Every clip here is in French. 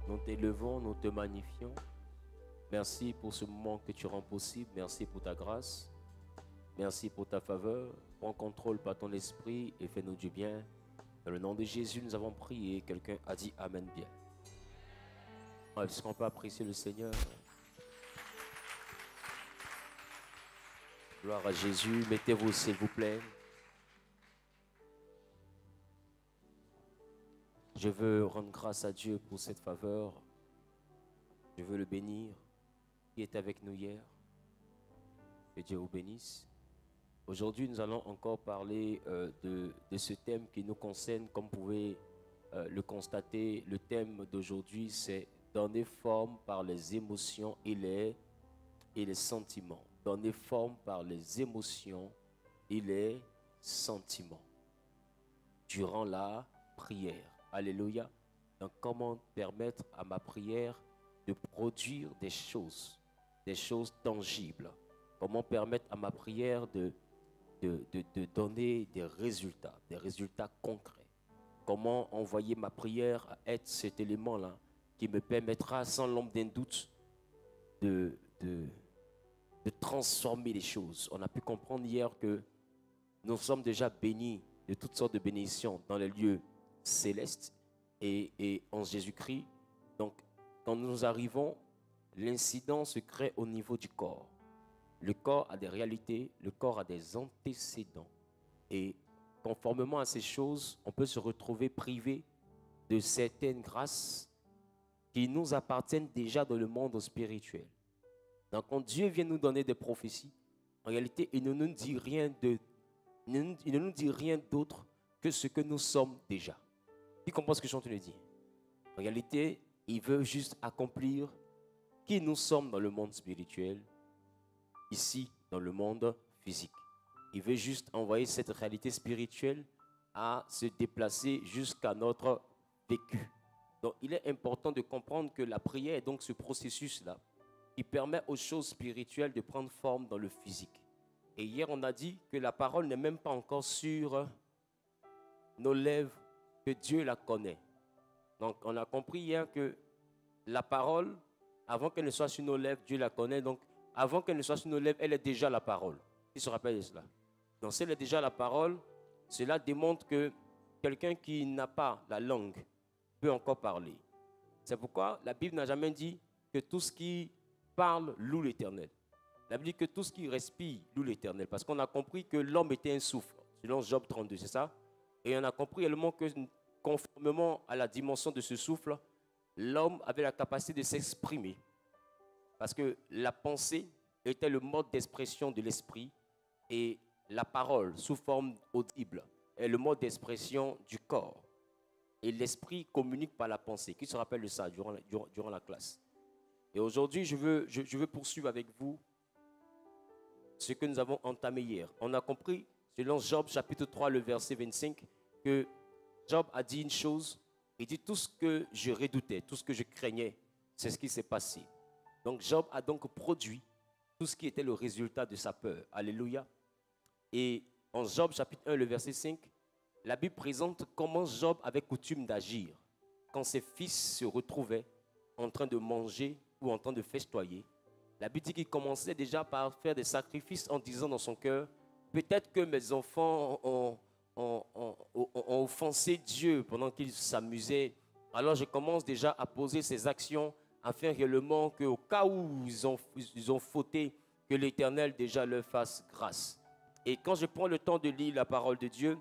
Nous t'élevons, nous te magnifions. Merci pour ce moment que tu rends possible. Merci pour ta grâce. Merci pour ta faveur. Prends contrôle par ton esprit et fais-nous du bien. Dans le nom de Jésus, nous avons prié. Quelqu'un a dit Amen bien. Est-ce qu'on peut apprécier le Seigneur? Gloire à Jésus. Mettez-vous, s'il vous plaît. Je veux rendre grâce à Dieu pour cette faveur. Je veux le bénir. Qui est avec nous hier? Que Dieu vous bénisse. Aujourd'hui, nous allons encore parler de ce thème qui nous concerne. Comme vous pouvez le constater, le thème d'aujourd'hui, c'est donner forme par les émotions et les sentiments. Donner forme par les émotions et les sentiments. Durant la prière. Alléluia. Donc, comment permettre à ma prière de produire des choses tangibles? Comment permettre à ma prière de donner des résultats concrets? Comment envoyer ma prière à être cet élément-là qui me permettra, sans l'ombre d'un doute, de transformer les choses? On a pu comprendre hier que nous sommes déjà bénis de toutes sortes de bénédictions dans les lieux célestes et en Jésus-Christ. Donc, quand nous arrivons, l'incident se crée au niveau du corps. Le corps a des réalités, le corps a des antécédents. Et conformément à ces choses, on peut se retrouver privé de certaines grâces qui nous appartiennent déjà dans le monde spirituel. Donc, quand Dieu vient nous donner des prophéties, en réalité, il ne nous dit rien d'autre que ce que nous sommes déjà. Tu comprends ce que je suis en train de dire? En réalité, il veut juste accomplir qui nous sommes dans le monde spirituel, ici, dans le monde physique. Il veut juste envoyer cette réalité spirituelle à se déplacer jusqu'à notre vécu. Donc, il est important de comprendre que la prière est donc ce processus-là qui permet aux choses spirituelles de prendre forme dans le physique. Et hier, on a dit que la parole n'est même pas encore sur nos lèvres, que Dieu la connaît. Donc, on a compris hier que la parole, avant qu'elle ne soit sur nos lèvres, Dieu la connaît. Donc, avant qu'elle ne soit sur nos lèvres, elle est déjà la parole. Qui se rappelle de cela? Donc, si elle est déjà la parole, cela démontre que quelqu'un qui n'a pas la langue peut encore parler. C'est pourquoi la Bible n'a jamais dit que tout ce qui parle loue l'Éternel. La Bible dit que tout ce qui respire loue l'Éternel. Parce qu'on a compris que l'homme était un souffle, selon Job 32, c'est ça? Et on a compris également que, conformément à la dimension de ce souffle, l'homme avait la capacité de s'exprimer. Parce que la pensée était le mode d'expression de l'esprit et la parole, sous forme audible, est le mode d'expression du corps. Et l'esprit communique par la pensée. Qui se rappelle de ça durant la classe? Et aujourd'hui, je veux poursuivre avec vous ce que nous avons entamé hier. On a compris, selon Job chapitre 3, le verset 25, que Job a dit une chose. Il dit tout ce que je redoutais, tout ce que je craignais, c'est ce qui s'est passé. Donc Job a donc produit tout ce qui était le résultat de sa peur. Alléluia. Et en Job chapitre 1, le verset 5, la Bible présente comment Job avait coutume d'agir quand ses fils se retrouvaient en train de manger ou en train de festoyer. La Bible dit qu'il commençait déjà par faire des sacrifices en disant dans son cœur, peut-être que mes enfants ont offensé Dieu pendant qu'ils s'amusaient. Alors je commence déjà à poser ces actions afin réellement qu'au cas où ils ont fauté, que l'Éternel déjà leur fasse grâce. Et quand je prends le temps de lire la parole de Dieu,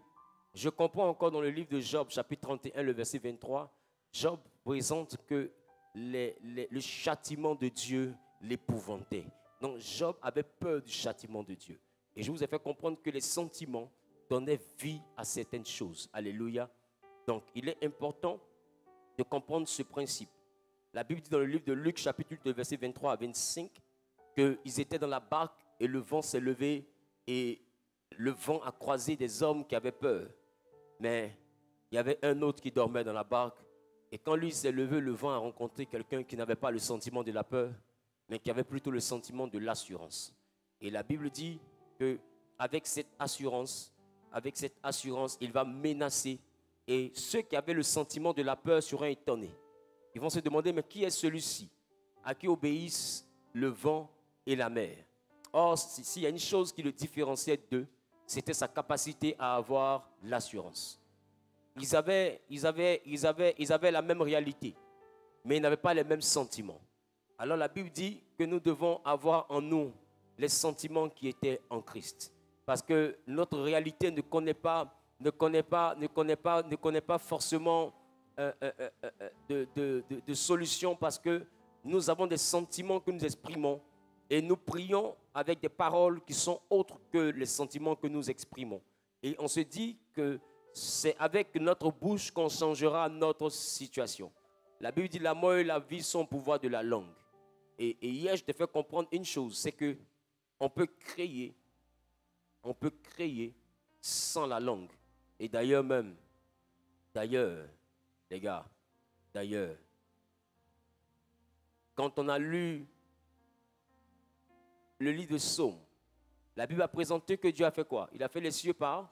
je comprends encore dans le livre de Job, chapitre 31, le verset 23, Job présente que le châtiment de Dieu l'épouvantait. Donc Job avait peur du châtiment de Dieu. Et je vous ai fait comprendre que les sentiments donnaient vie à certaines choses. Alléluia. Donc il est important de comprendre ce principe. La Bible dit dans le livre de Luc, chapitre 8, verset 23 à 25, qu'ils étaient dans la barque et le vent s'est levé et le vent a croisé des hommes qui avaient peur. Mais il y avait un autre qui dormait dans la barque. Et quand lui s'est levé, le vent a rencontré quelqu'un qui n'avait pas le sentiment de la peur, mais qui avait plutôt le sentiment de l'assurance. Et la Bible dit qu'avec cette assurance, il va menacer. Et ceux qui avaient le sentiment de la peur seront étonnés. Ils vont se demander, mais qui est celui-ci à qui obéissent le vent et la mer? Or, s'il y a une chose qui le différenciait d'eux, c'était sa capacité à avoir l'assurance. Ils avaient la même réalité, mais ils n'avaient pas les mêmes sentiments. Alors la Bible dit que nous devons avoir en nous les sentiments qui étaient en Christ. Parce que notre réalité ne connaît pas forcément de solution, parce que nous avons des sentiments que nous exprimons et nous prions avec des paroles qui sont autres que les sentiments que nous exprimons. Et on se dit que c'est avec notre bouche qu'on changera notre situation. La Bible dit la mort et la vie sont au pouvoir de la langue. Et hier, je t'ai fait comprendre une chose, c'est que on peut créer sans la langue. Et d'ailleurs, les gars, quand on a lu le livre de Psaume, la Bible a présenté que Dieu a fait quoi? Il a fait les cieux par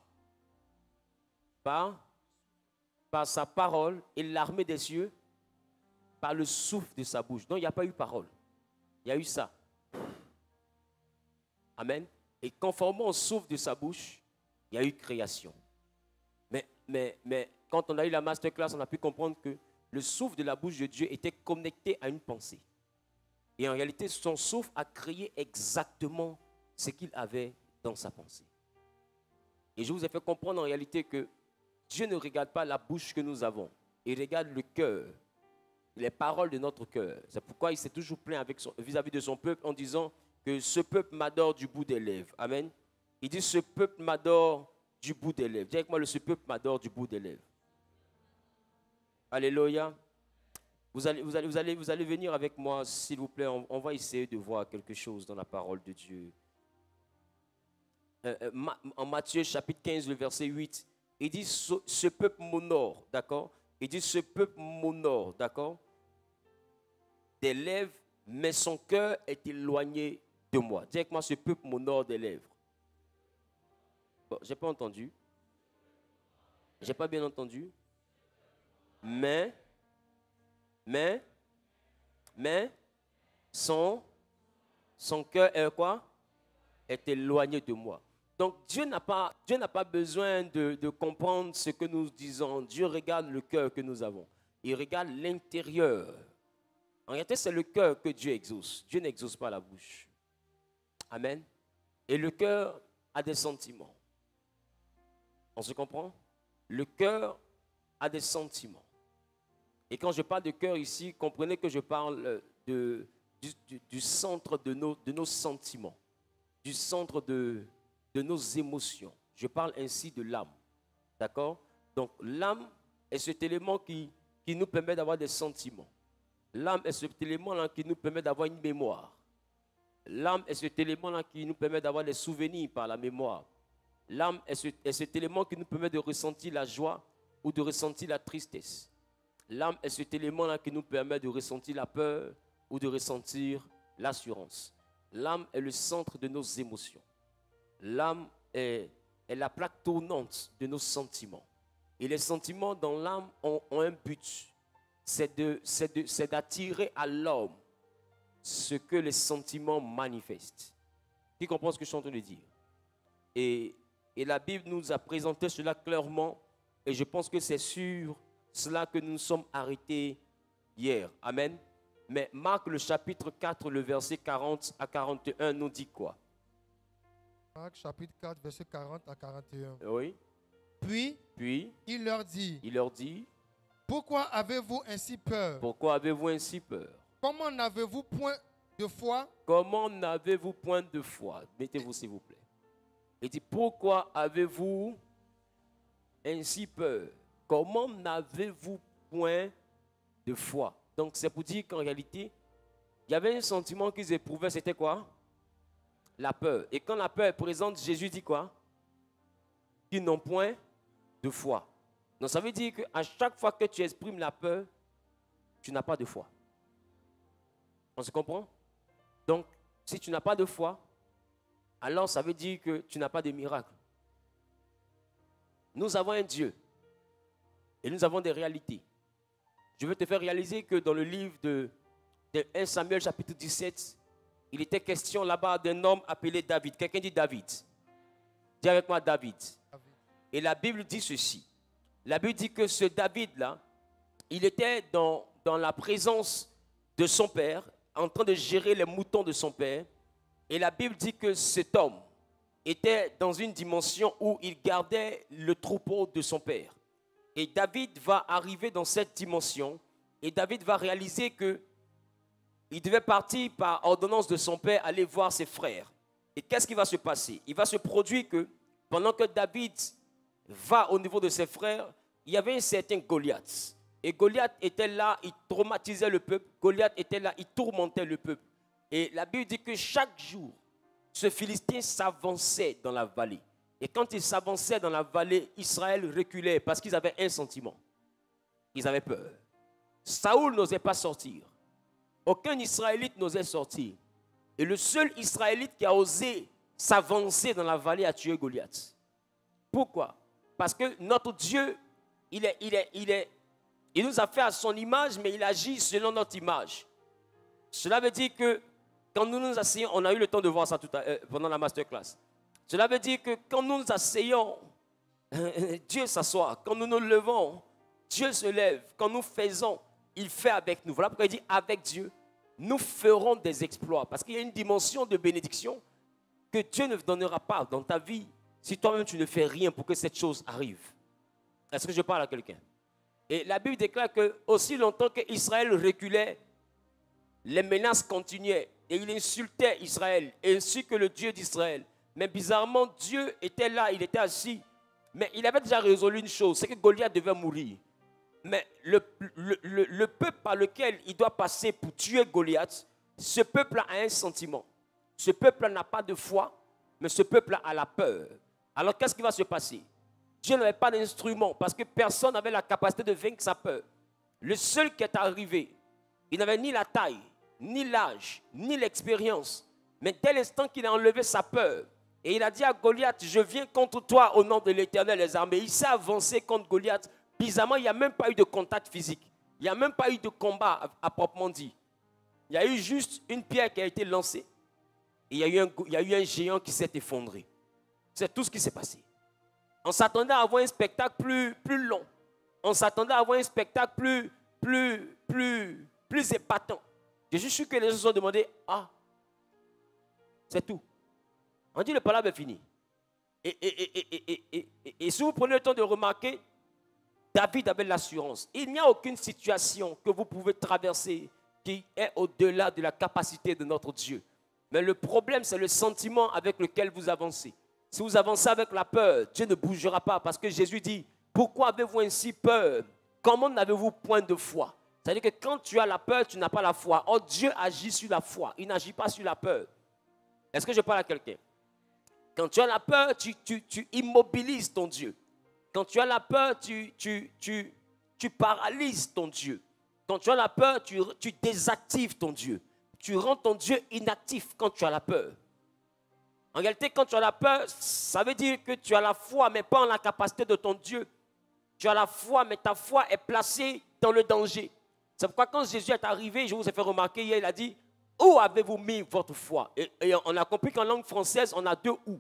sa parole, et l'armée des cieux par le souffle de sa bouche. Donc il n'y a pas eu parole, il y a eu ça. Amen. Et conformément au souffle de sa bouche, il y a eu création. Mais quand on a eu la masterclass, on a pu comprendre que le souffle de la bouche de Dieu était connecté à une pensée. Et en réalité, son souffle a créé exactement ce qu'il avait dans sa pensée. Et je vous ai fait comprendre en réalité que Dieu ne regarde pas la bouche que nous avons. Il regarde le cœur, les paroles de notre cœur. C'est pourquoi il s'est toujours plaint vis-à-vis de son peuple en disant que ce peuple m'adore du bout des lèvres. Amen. Il dit ce peuple m'adore du bout des lèvres. Dis avec moi, ce peuple m'adore du bout des lèvres. Alléluia. Vous allez venir avec moi, s'il vous plaît. On va essayer de voir quelque chose dans la parole de Dieu. En Matthieu chapitre 15, le verset 8, il dit ce peuple m'honore, d'accord? Il dit ce peuple m'honore, d'accord? Des lèvres, mais son cœur est éloigné de moi. Dis avec moi, ce peuple m'honore des lèvres. Bon, je n'ai pas entendu. Je n'ai pas bien entendu. Mais son cœur est quoi? Est éloigné de moi. Donc Dieu n'a pas besoin de comprendre ce que nous disons. Dieu regarde le cœur que nous avons. Il regarde l'intérieur. En réalité, c'est le cœur que Dieu exauce. Dieu n'exauce pas la bouche. Amen. Et le cœur a des sentiments. On se comprend? Le cœur a des sentiments. Et quand je parle de cœur ici, comprenez que je parle du centre de nos sentiments, du centre de nos émotions. Je parle ainsi de l'âme. D'accord? Donc l'âme est cet élément qui nous permet d'avoir des sentiments. L'âme est cet élément-là qui nous permet d'avoir une mémoire. L'âme est cet élément-là qui nous permet d'avoir des souvenirs par la mémoire. L'âme est cet élément qui nous permet de ressentir la joie ou de ressentir la tristesse. L'âme est cet élément-là qui nous permet de ressentir la peur ou de ressentir l'assurance. L'âme est le centre de nos émotions. L'âme est la plaque tournante de nos sentiments. Et les sentiments dans l'âme ont un but. C'est d'attirer à l'homme ce que les sentiments manifestent. Qui comprend ce que je suis en train de dire? Et la Bible nous a présenté cela clairement. Et je pense que c'est sur cela que nous nous sommes arrêtés hier. Amen. Mais Marc, le chapitre 4, le verset 40 à 41 nous dit quoi? Marc, chapitre 4, verset 40 à 41. Oui. Puis, il leur dit, pourquoi avez-vous ainsi peur? Pourquoi avez-vous ainsi peur? Comment n'avez-vous point de foi? Comment n'avez-vous point de foi? Mettez-vous s'il vous plaît. Il dit, pourquoi avez-vous ainsi peur? Comment n'avez-vous point de foi? Donc c'est pour dire qu'en réalité, il y avait un sentiment qu'ils éprouvaient, c'était quoi? La peur. Et quand la peur est présente, Jésus dit quoi? Qu'ils n'ont point de foi. Donc ça veut dire qu'à chaque fois que tu exprimes la peur, tu n'as pas de foi. On se comprend? Donc, si tu n'as pas de foi, alors ça veut dire que tu n'as pas de miracle. Nous avons un Dieu. Et nous avons des réalités. Je veux te faire réaliser que dans le livre de 1 Samuel chapitre 17, il était question là-bas d'un homme appelé David. Quelqu'un dit David. Dis avec moi David. Et la Bible dit ceci. La Bible dit que ce David-là, il était dans la présence de son père, en train de gérer les moutons de son père. Et la Bible dit que cet homme était dans une dimension où il gardait le troupeau de son père. Et David va arriver dans cette dimension et David va réaliser que il devait partir par ordonnance de son père aller voir ses frères. Et qu'est-ce qui va se passer? Il va se produire que pendant que David va au niveau de ses frères, il y avait un certain Goliath. Et Goliath était là, il traumatisait le peuple. Goliath était là, il tourmentait le peuple. Et la Bible dit que chaque jour, ce Philistin s'avançait dans la vallée. Et quand il s'avançait dans la vallée, Israël reculait parce qu'ils avaient un sentiment. Ils avaient peur. Saoul n'osait pas sortir. Aucun Israélite n'osait sortir. Et le seul Israélite qui a osé s'avancer dans la vallée a tué Goliath. Pourquoi? Parce que notre Dieu, il nous a fait à son image, mais il agit selon notre image. Cela veut dire que quand nous nous asseyons, on a eu le temps de voir ça pendant la masterclass. Cela veut dire que quand nous nous asseyons, Dieu s'assoit. Quand nous nous levons, Dieu se lève. Quand nous faisons, il fait avec nous. Voilà pourquoi il dit avec Dieu, nous ferons des exploits. Parce qu'il y a une dimension de bénédiction que Dieu ne donnera pas dans ta vie si toi-même tu ne fais rien pour que cette chose arrive. Est-ce que je parle à quelqu'un? Et la Bible déclare que aussi longtemps qu'Israël reculait, les menaces continuaient. Et il insultait Israël, ainsi que le Dieu d'Israël. Mais bizarrement, Dieu était là, il était assis. Mais il avait déjà résolu une chose, c'est que Goliath devait mourir. Mais le peuple par lequel il doit passer pour tuer Goliath, ce peuple a un sentiment. Ce peuple n'a pas de foi, mais ce peuple a la peur. Alors qu'est-ce qui va se passer? Dieu n'avait pas d'instrument parce que personne n'avait la capacité de vaincre sa peur. Le seul qui est arrivé, il n'avait ni la taille, ni l'âge, ni l'expérience. Mais dès l'instant qu'il a enlevé sa peur, et il a dit à Goliath, je viens contre toi au nom de l'Éternel des armées. Il s'est avancé contre Goliath. Bizarrement, il n'y a même pas eu de contact physique. Il n'y a même pas eu de combat à proprement dit. Il y a eu juste une pierre qui a été lancée. Et il y a eu un géant qui s'est effondré. C'est tout ce qui s'est passé. On s'attendait à avoir un spectacle plus long. On s'attendait à avoir un spectacle plus épatant. Je suis sûr que les gens se sont demandé, ah, c'est tout. On dit le palabre est fini. Et si vous prenez le temps de remarquer, David avait l'assurance. Il n'y a aucune situation que vous pouvez traverser qui est au-delà de la capacité de notre Dieu. Mais le problème, c'est le sentiment avec lequel vous avancez. Si vous avancez avec la peur, Dieu ne bougera pas parce que Jésus dit, pourquoi avez-vous ainsi peur? Comment n'avez-vous point de foi? C'est-à-dire que quand tu as la peur, tu n'as pas la foi. Or, Dieu agit sur la foi. Il n'agit pas sur la peur. Est-ce que je parle à quelqu'un? Quand tu as la peur, tu immobilises ton Dieu. Quand tu as la peur, tu paralyses ton Dieu. Quand tu as la peur, tu désactives ton Dieu. Tu rends ton Dieu inactif quand tu as la peur. En réalité, quand tu as la peur, ça veut dire que tu as la foi, mais pas en la capacité de ton Dieu. Tu as la foi, mais ta foi est placée dans le danger. C'est pourquoi quand Jésus est arrivé, je vous ai fait remarquer hier, il a dit, où avez-vous mis votre foi? Et on a compris qu'en langue française, on a deux où.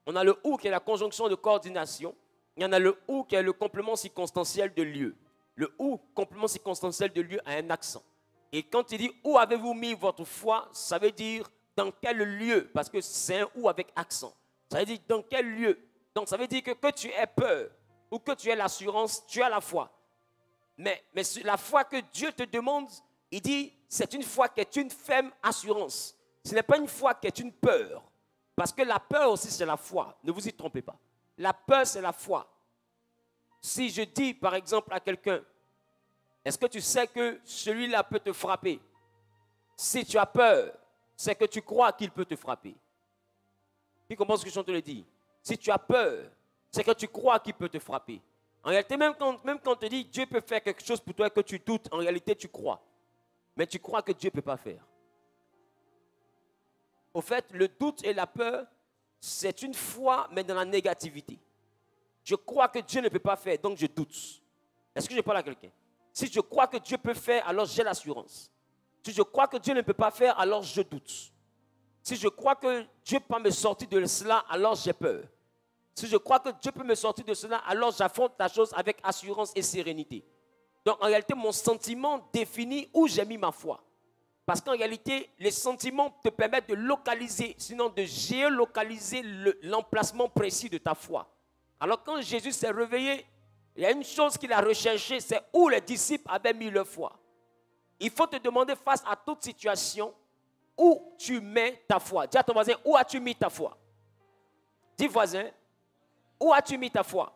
On a le où qui est la conjonction de coordination. Il y en a le où qui est le complément circonstanciel de lieu. Le où, complément circonstanciel de lieu, a un accent. Et quand il dit où avez-vous mis votre foi, ça veut dire dans quel lieu, parce que c'est un où avec accent. Ça veut dire dans quel lieu. Donc ça veut dire que tu aies peur ou que tu aies l'assurance, tu as la foi. Mais la foi que Dieu te demande, il dit, c'est une foi qui est une ferme assurance. Ce n'est pas une foi qui est une peur. Parce que la peur aussi, c'est la foi. Ne vous y trompez pas. La peur, c'est la foi. Si je dis, par exemple, à quelqu'un, est-ce que tu sais que celui-là peut te frapper? Si tu as peur, c'est que tu crois qu'il peut te frapper. Tu comprends ce que je te le dis? Si tu as peur, c'est que tu crois qu'il peut te frapper. En réalité, même quand on te dit Dieu peut faire quelque chose pour toi et que tu doutes, en réalité, tu crois. Mais tu crois que Dieu ne peut pas faire. Au fait, le doute et la peur, c'est une foi, mais dans la négativité. Je crois que Dieu ne peut pas faire, donc je doute. Est-ce que je parle à quelqu'un? Si je crois que Dieu peut faire, alors j'ai l'assurance. Si je crois que Dieu ne peut pas faire, alors je doute. Si je crois que Dieu peut me sortir de cela, alors j'ai peur. Si je crois que Dieu peut me sortir de cela, alors j'affronte la chose avec assurance et sérénité. Donc en réalité, mon sentiment définit où j'ai mis ma foi. Parce qu'en réalité, les sentiments te permettent de localiser, sinon de géolocaliser l'emplacement précis de ta foi. Alors quand Jésus s'est réveillé, il y a une chose qu'il a recherchée, c'est où les disciples avaient mis leur foi. Il faut te demander face à toute situation, où tu mets ta foi. Dis à ton voisin, où as-tu mis ta foi? Dis voisin, où as-tu mis ta foi?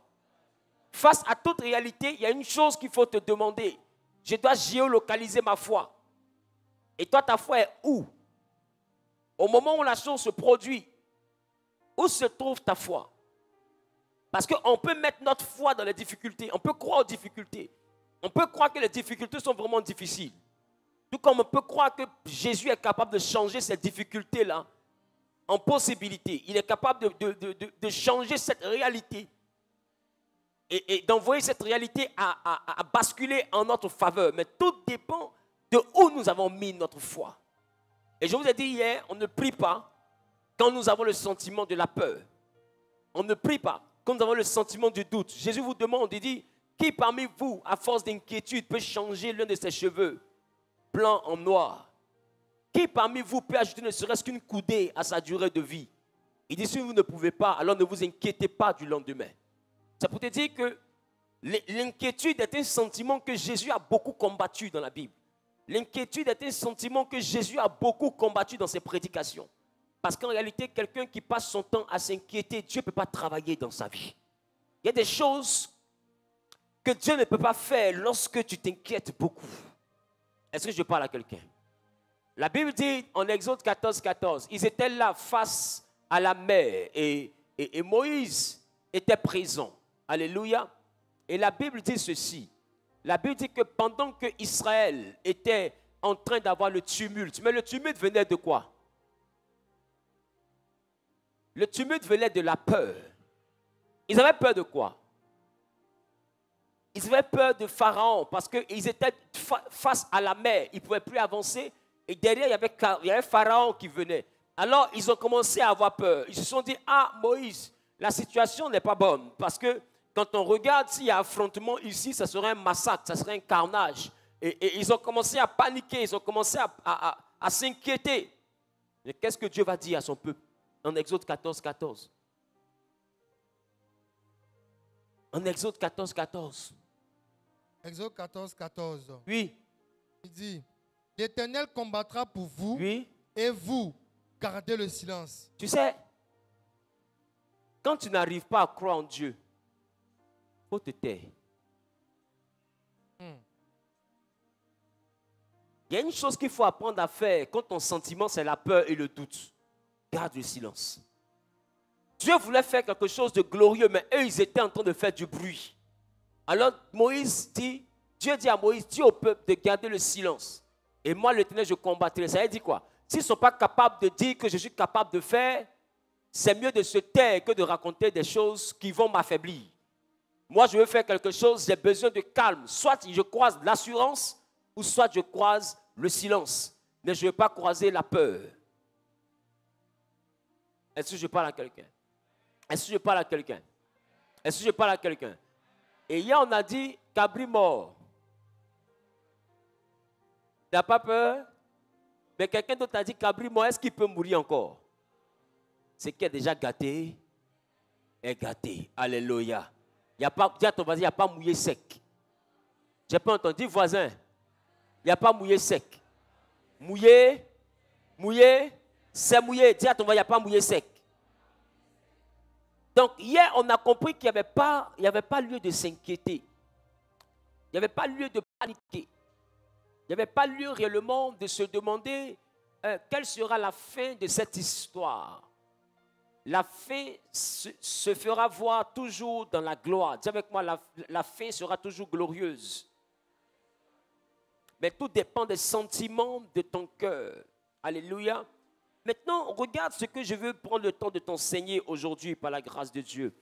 Face à toute réalité, il y a une chose qu'il faut te demander. Je dois géolocaliser ma foi. Et toi, ta foi est où? Au moment où la chose se produit, où se trouve ta foi? Parce qu'on peut mettre notre foi dans les difficultés. On peut croire aux difficultés. On peut croire que les difficultés sont vraiment difficiles. Tout comme on peut croire que Jésus est capable de changer ces difficultés-là en possibilité. Il est capable de changer cette réalité et d'envoyer cette réalité à basculer en notre faveur. Mais tout dépend de où nous avons mis notre foi. Et je vous ai dit hier, on ne prie pas quand nous avons le sentiment de la peur. On ne prie pas quand nous avons le sentiment du doute. Jésus vous demande, il dit, qui parmi vous, à force d'inquiétude, peut changer l'un de ses cheveux blanc en noir? Qui parmi vous peut ajouter ne serait-ce qu'une coudée à sa durée de vie? Il dit, si vous ne pouvez pas, alors ne vous inquiétez pas du lendemain. Ça peut te dire que l'inquiétude est un sentiment que Jésus a beaucoup combattu dans la Bible. L'inquiétude est un sentiment que Jésus a beaucoup combattu dans ses prédications. Parce qu'en réalité, quelqu'un qui passe son temps à s'inquiéter, Dieu ne peut pas travailler dans sa vie. Il y a des choses que Dieu ne peut pas faire lorsque tu t'inquiètes beaucoup. Est-ce que je parle à quelqu'un? La Bible dit en Exode 14, 14, ils étaient là face à la mer et Moïse était présent. Alléluia. Et la Bible dit ceci. La Bible dit que pendant que Israël était en train d'avoir le tumulte, mais le tumulte venait de quoi? Le tumulte venait de la peur. Ils avaient peur de quoi? Ils avaient peur de Pharaon parce qu'ils étaient face à la mer. Ils ne pouvaient plus avancer. Et derrière, il y avait Pharaon qui venait. Alors, ils ont commencé à avoir peur. Ils se sont dit, ah, Moïse, la situation n'est pas bonne. Parce que quand on regarde s'il y a affrontement ici, ça serait un massacre, ça serait un carnage. Et ils ont commencé à paniquer, ils ont commencé à s'inquiéter. Mais qu'est-ce que Dieu va dire à son peuple en Exode 14, 14? En Exode 14, 14. Exode 14, 14. Oui. Il dit, l'Éternel combattra pour vous, Oui. et vous, gardez le silence. Tu sais, quand tu n'arrives pas à croire en Dieu, il faut te taire. Il y a une chose qu'il faut apprendre à faire quand ton sentiment c'est la peur et le doute. Garde le silence. Dieu voulait faire quelque chose de glorieux, mais eux, ils étaient en train de faire du bruit. Alors Dieu dit à Moïse, dis au peuple de garder le silence. Et moi, l'Éternel, je combattrai. Ça veut dire quoi? S'ils ne sont pas capables de dire que je suis capable de faire, c'est mieux de se taire que de raconter des choses qui vont m'affaiblir. Moi, je veux faire quelque chose, j'ai besoin de calme. Soit je croise l'assurance, ou soit je croise le silence. Mais je ne veux pas croiser la peur. Est-ce que je parle à quelqu'un? Est-ce que je parle à quelqu'un? Est-ce que je parle à quelqu'un? Et hier, on a dit, cabri mort. Tu n'as pas peur? Mais quelqu'un d'autre a dit, cabri mort, est-ce qu'il peut mourir encore? C'est qui est déjà gâté est gâté. Alléluia. Il y a pas, dis à ton voisin, il n'y a pas mouillé sec. J'ai pas entendu, voisin. Il n'y a pas mouillé sec. Mouillé, c'est mouillé. Dis à ton voisin, il n'y a pas mouillé sec. Donc, hier, on a compris qu'il n'y avait pas lieu de s'inquiéter. Il n'y avait pas lieu de paniquer. Il n'y avait pas lieu réellement de se demander quelle sera la fin de cette histoire. La fin se fera voir toujours dans la gloire. Dis avec moi, la fin sera toujours glorieuse. Mais tout dépend des sentiments de ton cœur. Alléluia. Maintenant, regarde ce que je veux prendre le temps de t'enseigner aujourd'hui par la grâce de Dieu.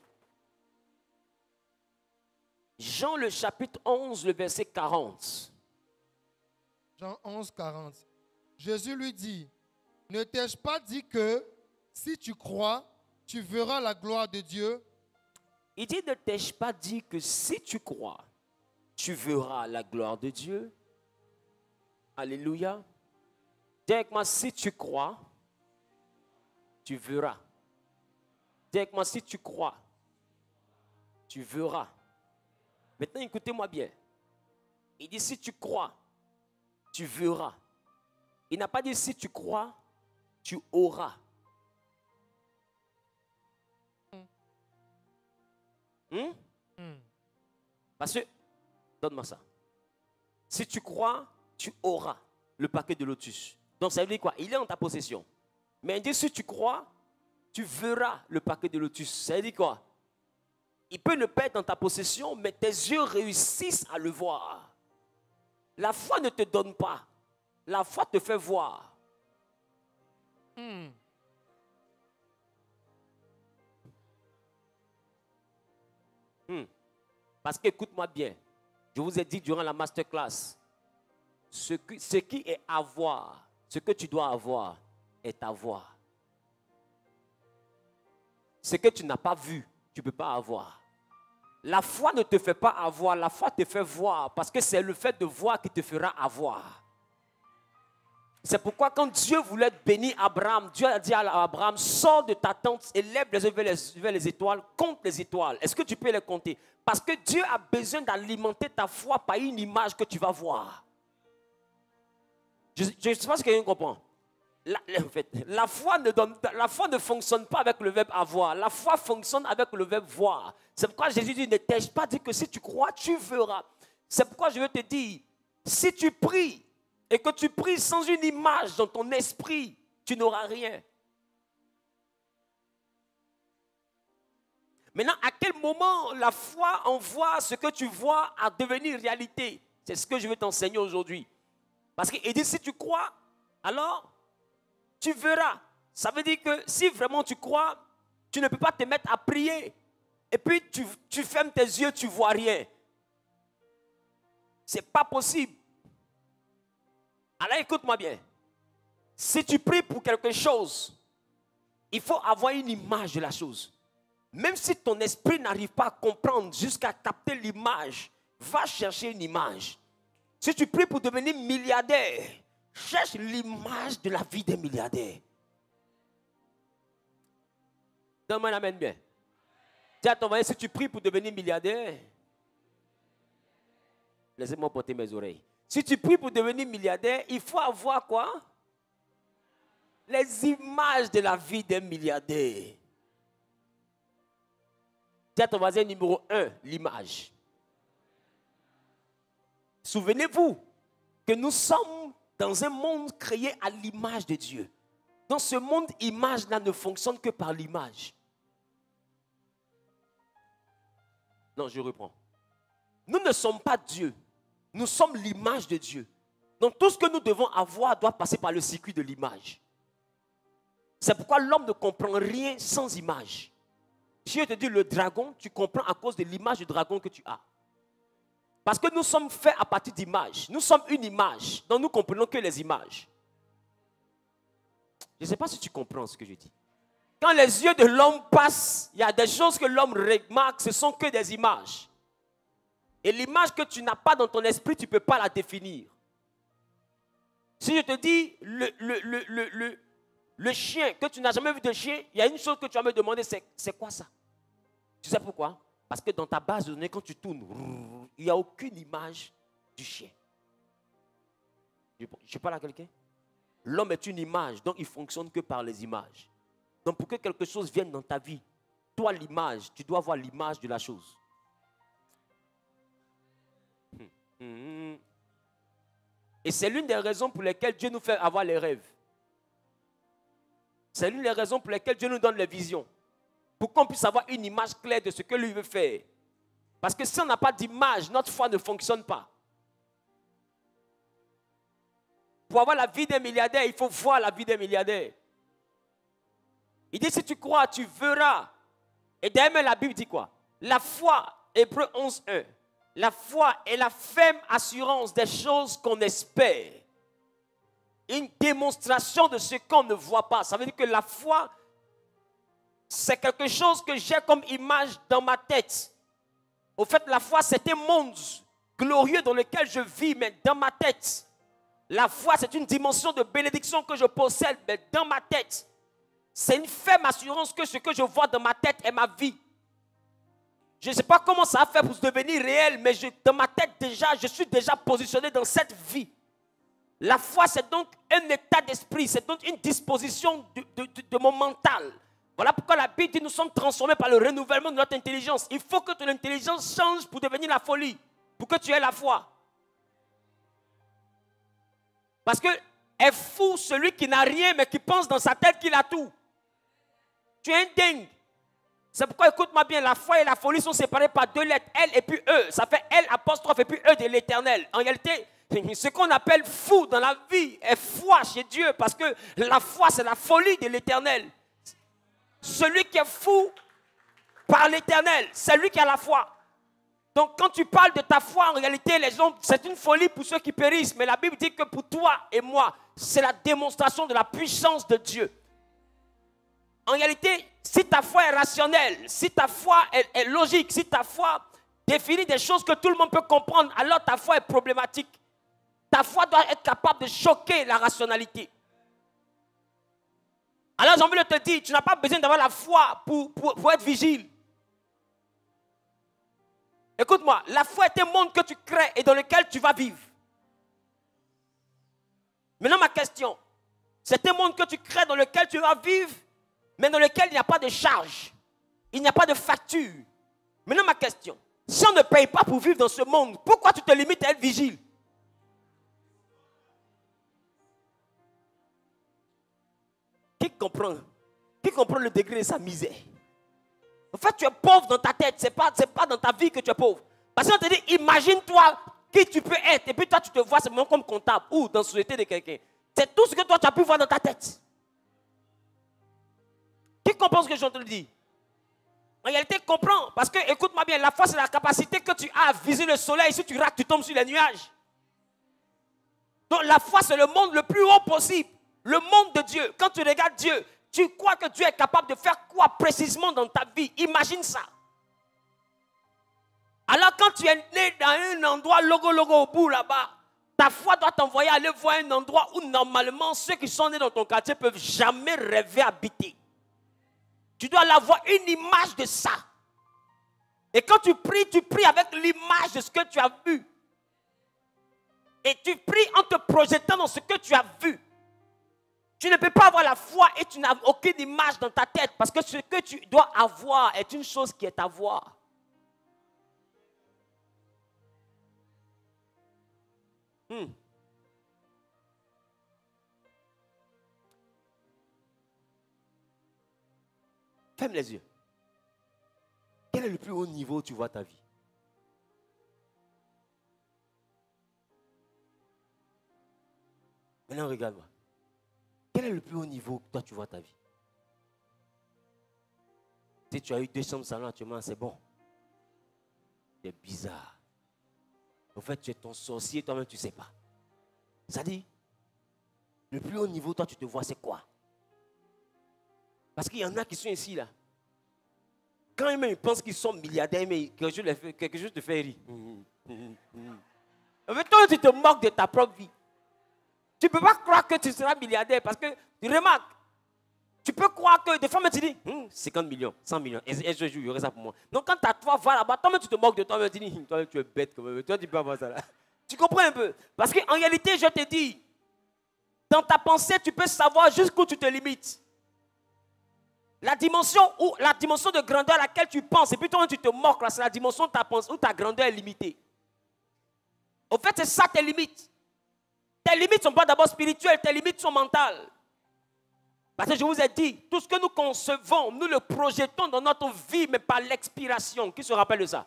Jean le chapitre 11, le verset 40. Jean 11, 40. Jésus lui dit, ne t'ai-je pas dit que si tu crois, tu verras la gloire de Dieu? Il dit, ne t'ai-je pas dit que si tu crois, tu verras la gloire de Dieu? Alléluia. Dis avec moi, si tu crois, tu verras. Dis avec moi, si tu crois, tu verras. Maintenant, écoutez-moi bien. Il dit, si tu crois, tu verras. Il n'a pas dit, si tu crois, tu auras. Parce que, donne-moi ça. Si tu crois, tu auras le paquet de lotus. Donc ça veut dire quoi? Il est en ta possession. Mais il dit, si tu crois, tu verras le paquet de lotus. Ça veut dire quoi? Il peut ne pas être dans ta possession, mais tes yeux réussissent à le voir. La foi ne te donne pas. La foi te fait voir. Parce qu'écoute-moi bien. Je vous ai dit durant la masterclass, ce qui est avoir, ce que tu dois avoir, est avoir. Ce que tu n'as pas vu, tu ne peux pas avoir. La foi ne te fait pas avoir, la foi te fait voir, parce que c'est le fait de voir qui te fera avoir. C'est pourquoi quand Dieu voulait bénir Abraham, Dieu a dit à Abraham, sors de ta tente et lève les yeux vers les étoiles, compte les étoiles. Est-ce que tu peux les compter? Parce que Dieu a besoin d'alimenter ta foi par une image que tu vas voir. Je ne sais pas si quelqu'un comprend. La foi ne fonctionne pas avec le verbe avoir. La foi fonctionne avec le verbe voir. C'est pourquoi Jésus dit, ne t'ai-je pas dit que si tu crois, tu verras. C'est pourquoi je veux te dire, si tu pries et que tu pries sans une image dans ton esprit, tu n'auras rien. Maintenant, à quel moment la foi envoie ce que tu vois à devenir réalité? C'est ce que je veux t'enseigner aujourd'hui. Parce qu'il dit, si tu crois, alors tu verras. Ça veut dire que si vraiment tu crois, tu ne peux pas te mettre à prier. Et puis tu fermes tes yeux, tu ne vois rien. Ce n'est pas possible. Alors écoute-moi bien. Si tu pries pour quelque chose, il faut avoir une image de la chose. Même si ton esprit n'arrive pas à comprendre jusqu'à capter l'image, va chercher une image. Si tu pries pour devenir milliardaire, cherche l'image de la vie des milliardaires. Donne-moi un amen bien. Dis à ton voisin, si tu pries pour devenir milliardaire, laissez-moi porter mes oreilles. Si tu pries pour devenir milliardaire, il faut avoir quoi? Les images de la vie des milliardaires. Dis à ton voisin numéro 1, l'image. Souvenez-vous que nous sommes dans un monde créé à l'image de Dieu. Dans ce monde, image-là ne fonctionne que par l'image. Non, je reprends. Nous ne sommes pas Dieu. Nous sommes l'image de Dieu. Donc tout ce que nous devons avoir doit passer par le circuit de l'image. C'est pourquoi l'homme ne comprend rien sans image. Si je te dis le dragon, tu comprends à cause de l'image du dragon que tu as. Parce que nous sommes faits à partir d'images. Nous sommes une image. Donc nous ne comprenons que les images. Je ne sais pas si tu comprends ce que je dis. Quand les yeux de l'homme passent, il y a des choses que l'homme remarque, ce ne sont que des images. Et l'image que tu n'as pas dans ton esprit, tu ne peux pas la définir. Si je te dis le chien, que tu n'as jamais vu de chien, il y a une chose que tu vas me demander, c'est quoi ça? Tu sais pourquoi? Parce que dans ta base de données, quand tu tournes, il n'y a aucune image du chien. Je parle à quelqu'un? L'homme est une image, donc il ne fonctionne que par les images. Donc pour que quelque chose vienne dans ta vie, toi l'image, tu dois voir l'image de la chose. Et c'est l'une des raisons pour lesquelles Dieu nous fait avoir les rêves. C'est l'une des raisons pour lesquelles Dieu nous donne les visions. Pour qu'on puisse avoir une image claire de ce que lui veut faire. Parce que si on n'a pas d'image, notre foi ne fonctionne pas. Pour avoir la vie des milliardaires, il faut voir la vie des milliardaires. Il dit, si tu crois, tu verras. Et d'ailleurs, la Bible dit quoi? La foi, Hébreux 11, 1. La foi est la ferme assurance des choses qu'on espère. Une démonstration de ce qu'on ne voit pas. Ça veut dire que la foi, c'est quelque chose que j'ai comme image dans ma tête. Au fait, la foi, c'est un monde glorieux dans lequel je vis, mais dans ma tête. La foi, c'est une dimension de bénédiction que je possède, mais dans ma tête. C'est une ferme assurance que ce que je vois dans ma tête est ma vie. Je ne sais pas comment ça va faire pour devenir réel, mais dans ma tête déjà, je suis déjà positionné dans cette vie. La foi, c'est donc un état d'esprit, c'est donc une disposition de mon mental. Voilà pourquoi la Bible dit que nous sommes transformés par le renouvellement de notre intelligence. Il faut que ton intelligence change pour devenir la folie, pour que tu aies la foi. Parce que est fou celui qui n'a rien, mais qui pense dans sa tête qu'il a tout. Tu es un dingue. C'est pourquoi, écoute-moi bien, la foi et la folie sont séparées par deux lettres, L et puis E. Ça fait L apostrophe et puis E de l'éternel. En réalité, ce qu'on appelle fou dans la vie est foi chez Dieu, parce que la foi, c'est la folie de l'éternel. Celui qui est fou par l'éternel, c'est lui qui a la foi. Donc quand tu parles de ta foi, en réalité, les gens, c'est une folie pour ceux qui périssent. Mais la Bible dit que pour toi et moi, c'est la démonstration de la puissance de Dieu. En réalité, si ta foi est rationnelle, si ta foi est logique, si ta foi définit des choses que tout le monde peut comprendre, alors ta foi est problématique. Ta foi doit être capable de choquer la rationalité. Alors j'ai envie de te dire, tu n'as pas besoin d'avoir la foi pour être vigile. Écoute-moi, la foi est un monde que tu crées et dans lequel tu vas vivre. Maintenant ma question, c'est un monde que tu crées dans lequel tu vas vivre, mais dans lequel il n'y a pas de charge, il n'y a pas de facture. Maintenant ma question, si on ne paye pas pour vivre dans ce monde, pourquoi tu te limites à être vigile? Qui comprend le degré de sa misère? En fait, tu es pauvre dans ta tête, ce n'est pas dans ta vie que tu es pauvre. Parce qu'on te dit, imagine-toi qui tu peux être, et puis toi tu te vois seulement comme comptable ou dans la société de quelqu'un. C'est tout ce que toi tu as pu voir dans ta tête. Qui comprend ce que je te dis? En réalité, comprends. Parce que, écoute-moi bien, la foi, c'est la capacité que tu as à viser le soleil. Si tu rates, tu tombes sur les nuages. Donc, la foi, c'est le monde le plus haut possible. Le monde de Dieu. Quand tu regardes Dieu, tu crois que Dieu est capable de faire quoi précisément dans ta vie? Imagine ça. Alors, quand tu es né dans un endroit logo au bout là-bas, ta foi doit t'envoyer aller voir un endroit où normalement ceux qui sont nés dans ton quartier ne peuvent jamais rêver habiter. Tu dois avoir une image de ça. Et quand tu pries avec l'image de ce que tu as vu. Et tu pries en te projetant dans ce que tu as vu. Tu ne peux pas avoir la foi et tu n'as aucune image dans ta tête. Parce que ce que tu dois avoir est une chose qui est à voir. Ferme les yeux. Quel est le plus haut niveau où tu vois ta vie? Maintenant, regarde-moi. Quel est le plus haut niveau où toi tu vois ta vie? Si tu as eu 2 chambres salon actuellement, c'est bon. C'est bizarre. En fait, tu es ton sorcier, toi-même, tu ne sais pas. Ça dit, le plus haut niveau, toi, tu te vois, c'est quoi? Parce qu'il y en a qui sont ici, là. Quand ils pensent qu'ils sont milliardaires, mais quelque chose te fait rire. En fait, toi, tu te moques de ta propre vie. Tu ne peux pas croire que tu seras milliardaire parce que, tu remarques, tu peux croire que des fois, tu dis, 50 millions, 100 millions, et je joue, il y aurait ça pour moi. Donc, quand ta toi va là-bas, toi-même, tu te moques de toi-même, tu dis, toi, tu es bête quand même, toi, tu peux avoir ça là. Tu comprends un peu? Parce qu'en réalité, je te dis, dans ta pensée, tu peux savoir jusqu'où tu te limites. La dimension de grandeur à laquelle tu penses, et puis toi, tu te moques, c'est la dimension de ta pensée où ta grandeur est limitée. En fait, c'est ça tes limites. Tes limites ne sont pas d'abord spirituelles, tes limites sont mentales. Parce que je vous ai dit, tout ce que nous concevons, nous le projetons dans notre vie, mais par l'expiration. Qui se rappelle de ça?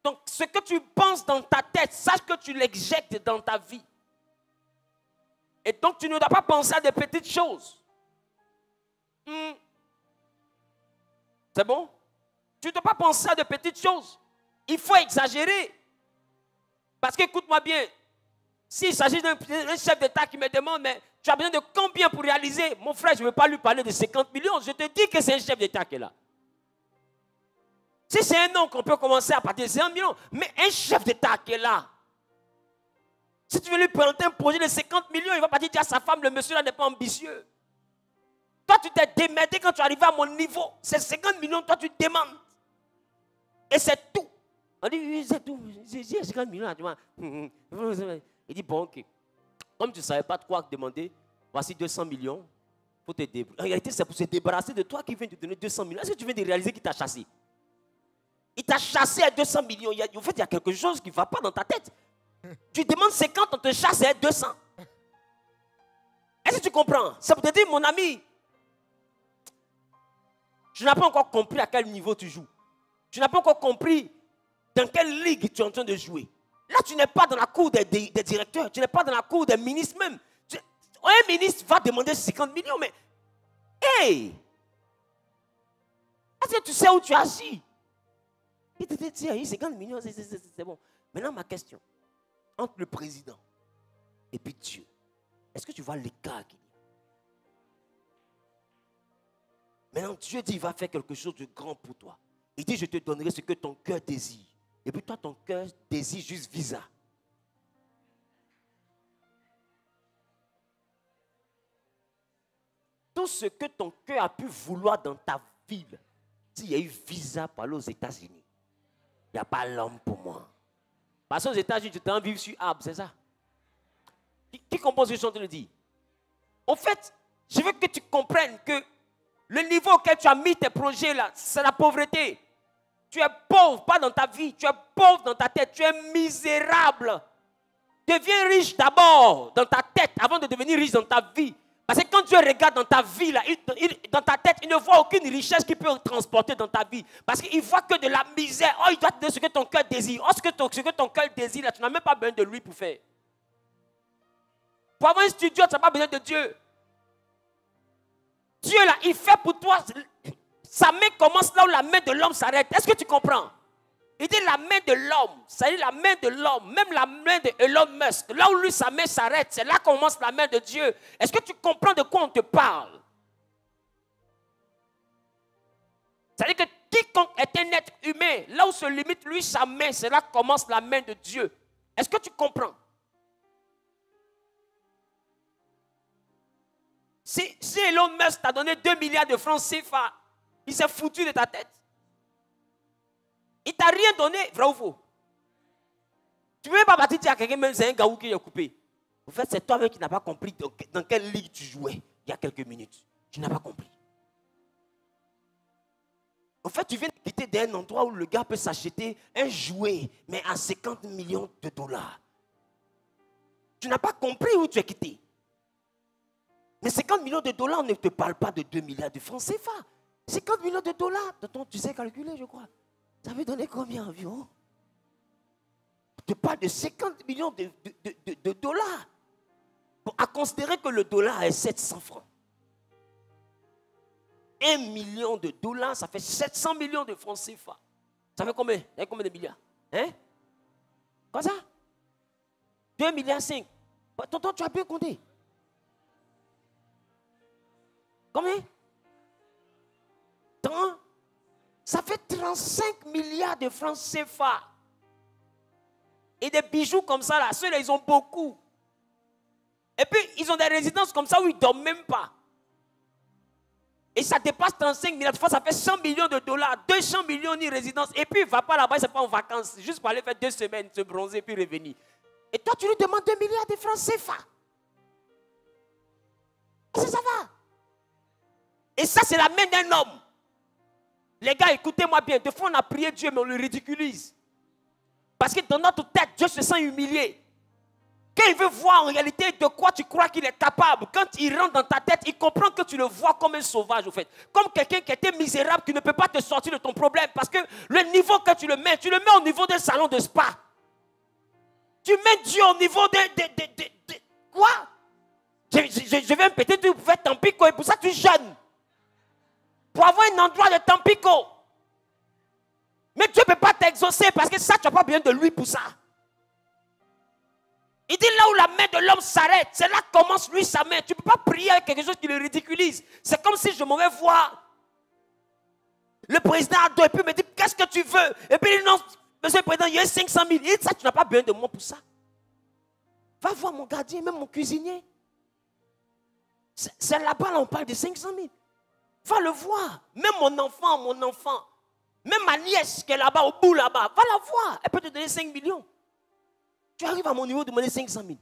Donc, ce que tu penses dans ta tête, sache que tu l'éjectes dans ta vie. Et donc, tu ne dois pas penser à des petites choses. C'est bon? Tu ne dois pas penser à de petites choses. Il faut exagérer. Parce que, écoute-moi bien, s'il s'agit d'un chef d'État qui me demande, mais tu as besoin de combien pour réaliser? Mon frère, je ne veux pas lui parler de 50 millions. Je te dis que c'est un chef d'État qui est là. Si c'est un nom qu'on peut commencer à partir de 50 millions, mais un chef d'État qui est là. Si tu veux lui présenter un projet de 50 millions, il va pas dire à sa femme, le monsieur là n'est pas ambitieux. Toi, tu t'es démerdé quand tu arrives à mon niveau. C'est 50 millions, toi, tu demandes. Et c'est tout. On dit, oui, c'est tout. J'ai 50 millions. Tu vois. Il dit, bon, ok. Comme tu ne savais pas de quoi demander, voici 200 millions. Pour te débrouiller. En réalité, c'est pour se débarrasser de toi qui vient de te donner 200 millions. Est-ce que tu viens de réaliser qu'il t'a chassé? Il t'a chassé à 200 millions. En fait, il y a quelque chose qui ne va pas dans ta tête. Tu demandes 50, on te chasse à 200. Est-ce que tu comprends? Ça peut te dire, mon ami, tu n'as pas encore compris à quel niveau tu joues. Tu n'as pas encore compris dans quelle ligue tu es en train de jouer. Là, tu n'es pas dans la cour des directeurs. Tu n'es pas dans la cour des ministres même. Un ministre va demander 50 millions, mais... Hey! Est-ce que tu sais où tu agis? Il te dit, 50 millions, c'est bon. Maintenant, ma question. Entre le président et puis Dieu, est-ce que tu vois l'écart qu'il y a? Maintenant, Dieu dit, il va faire quelque chose de grand pour toi. Il dit, je te donnerai ce que ton cœur désire. Et puis toi, ton cœur désire juste visa. Tout ce que ton cœur a pu vouloir dans ta ville, s'il y a eu visa pour aller aux États-Unis, il n'y a pas l'homme pour moi. Parce qu'aux États-Unis, tu t'en vivre sur arbre, c'est ça? Qui compose ce que je suis en train de dire? En fait, je veux que tu comprennes que le niveau auquel tu as mis tes projets là, c'est la pauvreté. Tu es pauvre, pas dans ta vie, tu es pauvre dans ta tête, tu es misérable. Deviens riche d'abord dans ta tête avant de devenir riche dans ta vie. Parce que quand Dieu regarde dans ta vie, là, dans ta tête, il ne voit aucune richesse qui peut transporter dans ta vie. Parce qu'il voit que de la misère. Oh, il doit te donner ce que ton cœur désire. Oh, ce que ton cœur désire, là, tu n'as même pas besoin de lui pour faire. Pour avoir un studio, tu n'as pas besoin de Dieu. Dieu, là, il fait pour toi. Sa main commence là où la main de l'homme s'arrête. Est-ce que tu comprends? Il dit la main de l'homme, c'est-à-dire la main de l'homme, même la main de Elon Musk. Là où lui, sa main s'arrête, c'est là qu'on commence la main de Dieu. Est-ce que tu comprends de quoi on te parle? C'est-à-dire que quiconque est un être humain, là où se limite lui, sa main, c'est là que commence la main de Dieu. Est-ce que tu comprends? Si Elon Musk t'a donné 2 milliards de francs CFA, il s'est foutu de ta tête. Il t'a rien donné, vrai ou faux? Tu ne peux même pas partir dire à quelqu'un, même c'est un gaou qui est coupé. En fait, c'est toi-même qui n'as pas compris dans quelle ligue tu jouais il y a quelques minutes. Tu n'as pas compris. En fait, tu viens de quitter d'un endroit où le gars peut s'acheter un jouet, mais à 50 millions de dollars. Tu n'as pas compris où tu es quitté. Mais 50 millions de dollars, on ne te parle pas de 2 milliards de francs CFA. 50 millions de dollars, tu sais calculer, je crois. Ça veut donner combien environ? Je te parle de 50 millions de dollars. À considérer que le dollar est 700 francs. 1 million de dollars, ça fait 700 millions de francs CFA. Ça fait combien? Ça fait combien de milliards? Hein? Comme ça? 2 milliards 5. Tonton, tu as bien compté. Combien? Tant? Ça fait 35 milliards de francs CFA. Et des bijoux comme ça, là, ceux-là, ils ont beaucoup. Et puis, ils ont des résidences comme ça où ils ne dorment même pas. Et ça dépasse 35 milliards. De fois, ça fait 100 millions de dollars, 200 millions de résidences. Et puis, il ne va pas là-bas, il ne pas en vacances. Juste pour aller faire 2 semaines, se bronzer, puis revenir. Et toi, tu lui demandes 2 milliards de francs CFA. Est-ce que ça va? Et ça, c'est la main d'un homme. Les gars, écoutez-moi bien. Des fois, on a prié Dieu, mais on le ridiculise. Parce que dans notre tête, Dieu se sent humilié. Quand il veut voir en réalité de quoi tu crois qu'il est capable, quand il rentre dans ta tête, il comprend que tu le vois comme un sauvage, au fait. Comme quelqu'un qui était misérable, qui ne peut pas te sortir de ton problème. Parce que le niveau que tu le mets au niveau d'un salon de spa. Tu mets Dieu au niveau de quoi? Je vais me péter, tu pouvais Tampico, et pour ça tu jeûnes. Pour avoir un endroit de Tampico. Mais Dieu ne peut pas t'exaucer parce que ça, tu n'as pas besoin de lui pour ça. Il dit là où la main de l'homme s'arrête, c'est là que commence lui sa main. Tu ne peux pas prier avec quelque chose qui le ridiculise. C'est comme si je m'en vais voir le président Ado et puis il me dit qu'est-ce que tu veux? Et puis il dit non, monsieur le président, il y a 500 000. Il dit ça, tu n'as pas besoin de moi pour ça. Va voir mon gardien, même mon cuisinier. C'est là-bas, là, on parle de 500 000. Va le voir. Même mon enfant. Même ma nièce qui est là-bas, au bout là-bas. Va la voir. Elle peut te donner 5 millions. Tu arrives à mon niveau de demander 500 000.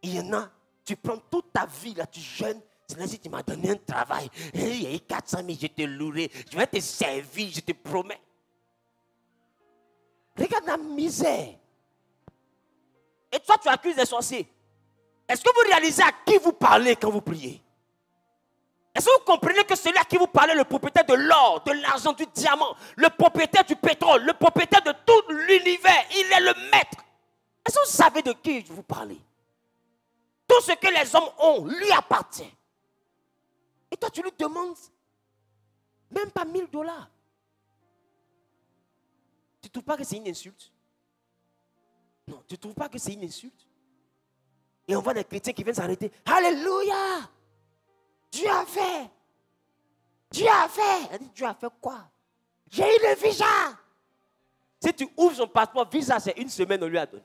Il y en a, tu prends toute ta vie, là, tu jeûnes. C'est là, si tu m'as donné un travail. Il y a 400 000, je te louerai. Je vais te servir, je te promets. Regarde la misère. Et toi, tu accuses les sorciers. Est-ce que vous réalisez à qui vous parlez quand vous priez? Est-ce que vous comprenez que celui à qui vous parlez, le propriétaire de l'or, de l'argent, du diamant, le propriétaire du pétrole, le propriétaire de tout l'univers, il est le maître? Est-ce que vous savez de qui vous parlez? Tout ce que les hommes ont lui appartient. Et toi, tu lui demandes même pas 1 000 $. Tu ne trouves pas que c'est une insulte? Non, tu ne trouves pas que c'est une insulte? Et on voit des chrétiens qui viennent s'arrêter. Alléluia! Dieu a fait. Dieu a fait. Elle dit, Dieu a fait quoi? J'ai eu le visa. Si tu ouvres son passeport, visa, c'est 1 semaine, on lui a donné.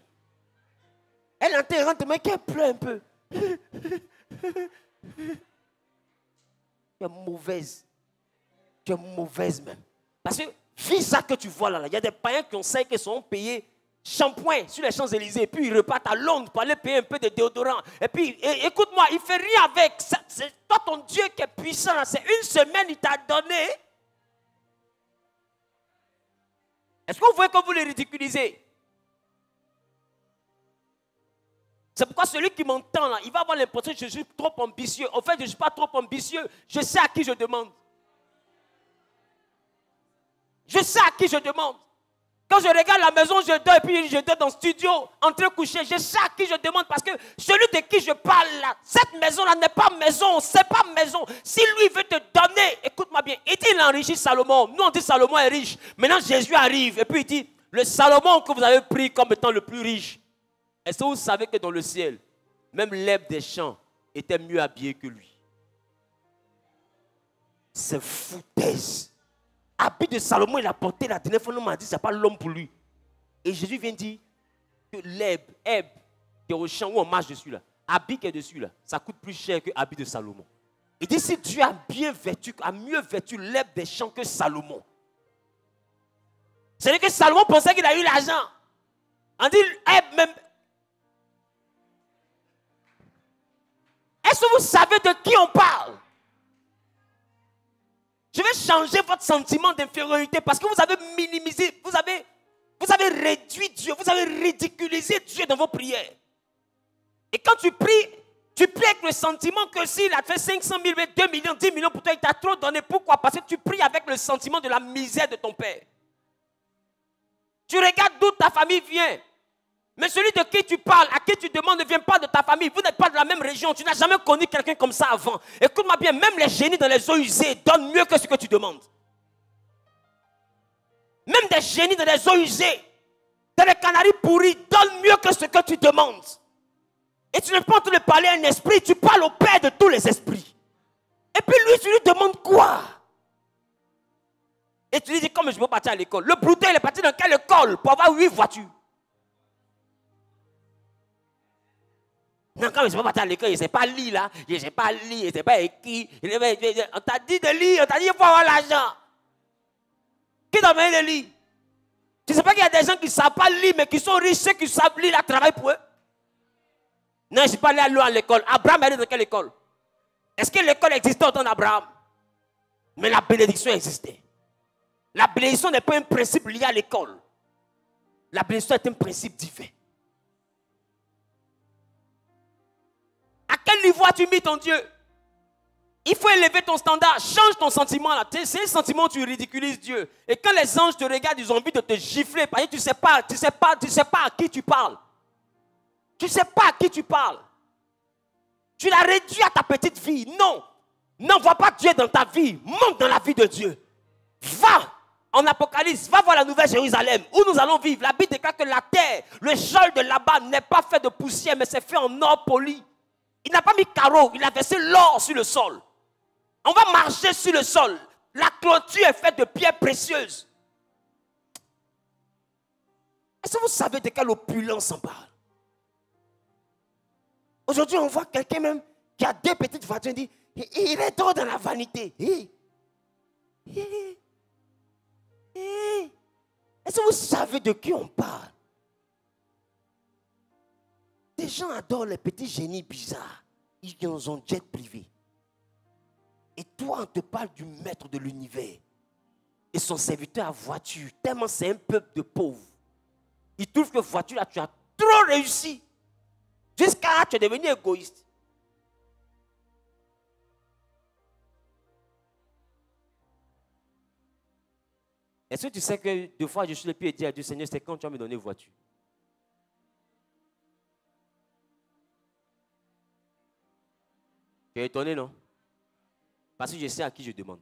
Elle rentre, mais qu'elle pleure un peu. Tu es mauvaise. Tu es mauvaise même. Parce que, visa que tu vois là, il y a des païens qui ont 5 qui sont payés shampoing sur les Champs-Élysées, et puis ils repartent à Londres pour aller payer un peu de déodorant. Et puis, écoute-moi, il ne fait rien avec. C'est toi, ton Dieu, qui est puissant. C'est 1 semaine, il t'a donné. Est-ce que vous voyez que vous les ridiculisez? C'est pourquoi celui qui m'entend là, il va avoir l'impression que je suis trop ambitieux. En fait, je ne suis pas trop ambitieux. Je sais à qui je demande. Je sais à qui je demande. Quand je regarde la maison, je dors et puis je dors dans le studio, en train de coucher. Je sais à qui je demande parce que celui de qui je parle là, cette maison-là n'est pas maison, c'est pas maison. Si lui veut te donner, écoute-moi bien, il dit il enrichit Salomon. Nous on dit Salomon est riche. Maintenant Jésus arrive et puis il dit, le Salomon que vous avez pris comme étant le plus riche. Est-ce que vous savez que dans le ciel, même l'herbe des champs était mieux habillée que lui? C'est foutaise. Habit de Salomon, il a porté la dernière fois, on m'a dit, ce n'est pas l'homme pour lui. Et Jésus vient dire que l'herbe qui est au champ où on marche dessus, là, habit qui est dessus, là, ça coûte plus cher que habit de Salomon. Il dit, si Dieu a mieux vêtu l'herbe des champs que Salomon. C'est-à-dire que Salomon pensait qu'il a eu l'argent. On dit, herbe même. Est-ce que vous savez de qui on parle? Je vais changer votre sentiment d'infériorité parce que vous avez minimisé, vous avez réduit Dieu, vous avez ridiculisé Dieu dans vos prières. Et quand tu pries avec le sentiment que s'il a fait 500 000, 2 millions, 10 millions pour toi, il t'a trop donné. Pourquoi? Parce que tu pries avec le sentiment de la misère de ton père. Tu regardes d'où ta famille vient. Mais celui de qui tu parles, à qui tu demandes, ne vient pas de ta famille. Vous n'êtes pas de la même région. Tu n'as jamais connu quelqu'un comme ça avant. Écoute-moi bien, même les génies dans les eaux usées donnent mieux que ce que tu demandes. Même des génies dans les eaux usées, dans les canaris pourris, donnent mieux que ce que tu demandes. Et tu ne peux pas te parler à un esprit, tu parles au Père de tous les esprits. Et puis lui, tu lui demandes quoi? Et tu lui dis, comme je veux partir à l'école. Le brouteur, il est parti dans quelle école pour avoir 8 voitures? Non, quand je ne sais pas partir à l'école, je ne sais pas lire là, je ne sais pas lire, je ne sais pas écrire. On t'a dit de lire, on t'a dit qu'il faut avoir l'argent. Qui t'a donné de lire? Tu ne sais pas qu'il y a des gens qui ne savent pas lire, mais qui sont riches, ceux qui savent lire, là, travaillent pour eux. Non, je ne suis pas allé à l'école. Abraham est allé dans quelle école? Est-ce que l'école existait au temps d'Abraham? Mais la bénédiction existait. La bénédiction n'est pas un principe lié à l'école. La bénédiction est un principe divin. À quel niveau as-tu mis ton Dieu? Il faut élever ton standard. Change ton sentiment là. C'est un sentiment où tu ridiculises Dieu. Et quand les anges te regardent, ils ont envie de te gifler. Parce que tu ne sais pas à qui tu parles. Tu ne sais pas à qui tu parles. Tu l'as réduit à ta petite vie. Non. N'envoie pas Dieu dans ta vie. Monte dans la vie de Dieu. Va En Apocalypse, va voir la Nouvelle Jérusalem, où nous allons vivre. La Bible déclare que la terre, le sol de là-bas n'est pas fait de poussière, mais c'est fait en or poli. Il n'a pas mis carreau, il a versé l'or sur le sol. On va marcher sur le sol. La clôture est faite de pierres précieuses. Est-ce que vous savez de quelle opulence on parle? Aujourd'hui, on voit quelqu'un même qui a 2 petites voitures, dit, il est trop dans la vanité. Est-ce que vous savez de qui on parle? Des gens adorent les petits génies bizarres. Ils ont un jet privé. Et toi, on te parle du maître de l'univers. Et son serviteur à voiture. Tellement c'est un peuple de pauvres. Ils trouvent que voiture, là, tu as trop réussi. Jusqu'à là, tu es devenu égoïste. Est-ce que tu sais que 2 fois je suis le pied et dis à Dieu, Seigneur, c'est quand tu vas me donner une voiture? Tu es étonné, non? Parce que je sais à qui je demande.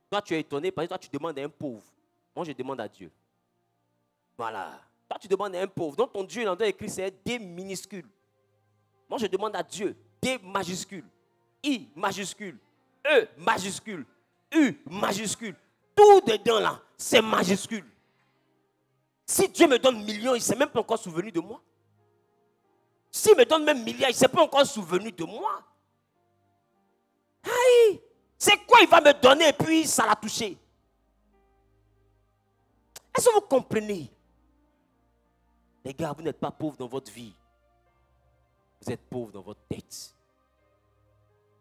Toi, tu es étonné parce que toi, tu demandes à un pauvre. Moi, je demande à Dieu. Voilà. Toi, tu demandes à un pauvre. Donc, ton Dieu, il en a écrit, c'est D minuscule. Moi, je demande à Dieu, D majuscule, I majuscule, E majuscule, U majuscule. Tout dedans, là, c'est majuscule. Si Dieu me donne millions, il ne s'est même pas encore souvenu de moi. S'il me donne même milliards, il ne s'est pas encore souvenu de moi. Aïe, c'est quoi il va me donner et puis ça l'a touché? Est-ce que vous comprenez? Les gars, vous n'êtes pas pauvres dans votre vie. Vous êtes pauvres dans votre tête.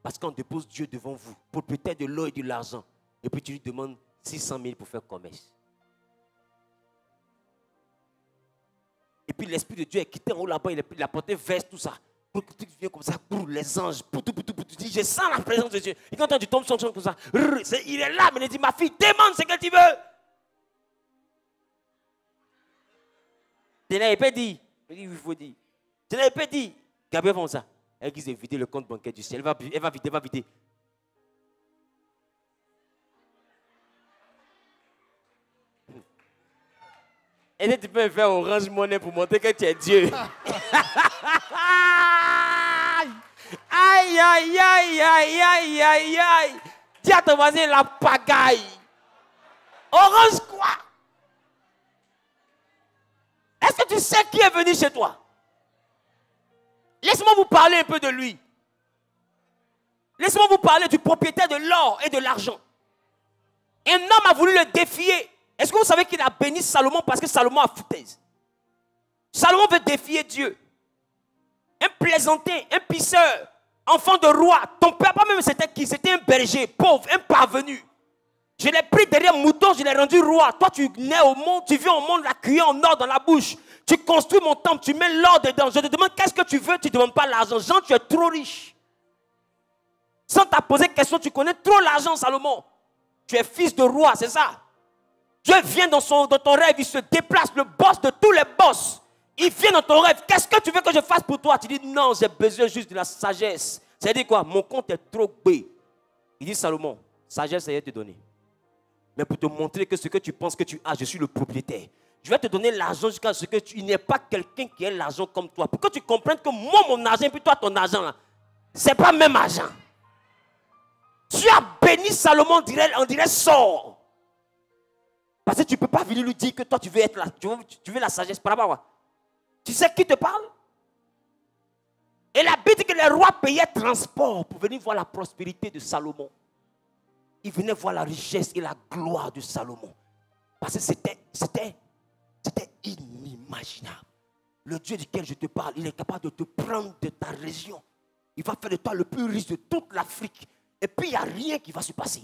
Parce qu'on dépose Dieu devant vous, propriétaire de l'or et de l'argent. Et puis tu lui demandes 600 000 pour faire commerce. Et puis l'Esprit de Dieu est quitté en haut là-bas, il a porté vers tout ça. Pour que tu viennes comme ça, pour les anges, pour tout. Je sens la présence de Dieu. Et quand tu tombes sur comme ça, il est là, mais il dit, ma fille, demande ce que tu veux. Tu n'avais pas dit. Il faut dire. Tu n'avais pas dit. Gabriel fait ça. Elle dit de vider le compte bancaire du ciel. Elle va vider. Et tu peux faire Orange Money pour montrer que tu es Dieu. Aïe. Dis à ton voisin la pagaille. Orange quoi? Est-ce que tu sais qui est venu chez toi? Laisse-moi vous parler un peu de lui. Laisse-moi vous parler du propriétaire de l'or et de l'argent. Un homme a voulu le défier. Est-ce que vous savez qu'il a béni Salomon parce que Salomon a foutaise? Salomon veut défier Dieu. Un plaisantin, un pisseur, enfant de roi. Ton papa même c'était qui? C'était un berger, pauvre, un parvenu. Je l'ai pris derrière mouton, je l'ai rendu roi. Toi tu nais au monde, tu viens au monde la cuillère en or dans la bouche. Tu construis mon temple, tu mets l'or dedans. Je te demande qu'est-ce que tu veux, tu ne demandes pas l'argent. Jean, tu es trop riche. Sans t'as posé question, tu connais trop l'argent, Salomon. Tu es fils de roi, c'est ça. Dieu vient dans ton rêve, il se déplace, le boss de tous les boss. Il vient dans ton rêve. Qu'est-ce que tu veux que je fasse pour toi? Tu dis non, j'ai besoin juste de la sagesse. Ça dit quoi? Mon compte est trop bé. Il dit Salomon, sagesse, ça y est te donner. Mais pour te montrer que ce que tu penses que tu as, je suis le propriétaire. Je vais te donner l'argent jusqu'à ce que il n'y ait pas quelqu'un qui ait l'argent comme toi. Pour que tu comprennes que moi, mon argent, et puis toi, ton argent, ce n'est pas le même argent. Tu as béni Salomon, on dirait sort. Parce que tu ne peux pas venir lui dire que toi, tu veux être là. Tu veux la sagesse. Par rapport à quoi? Tu sais qui te parle? Et la Bible dit que les rois payaient transport pour venir voir la prospérité de Salomon. Ils venaient voir la richesse et la gloire de Salomon. Parce que c'était inimaginable. Le Dieu duquel je te parle, il est capable de te prendre de ta région. Il va faire de toi le plus riche de toute l'Afrique. Et puis il n'y a rien qui va se passer.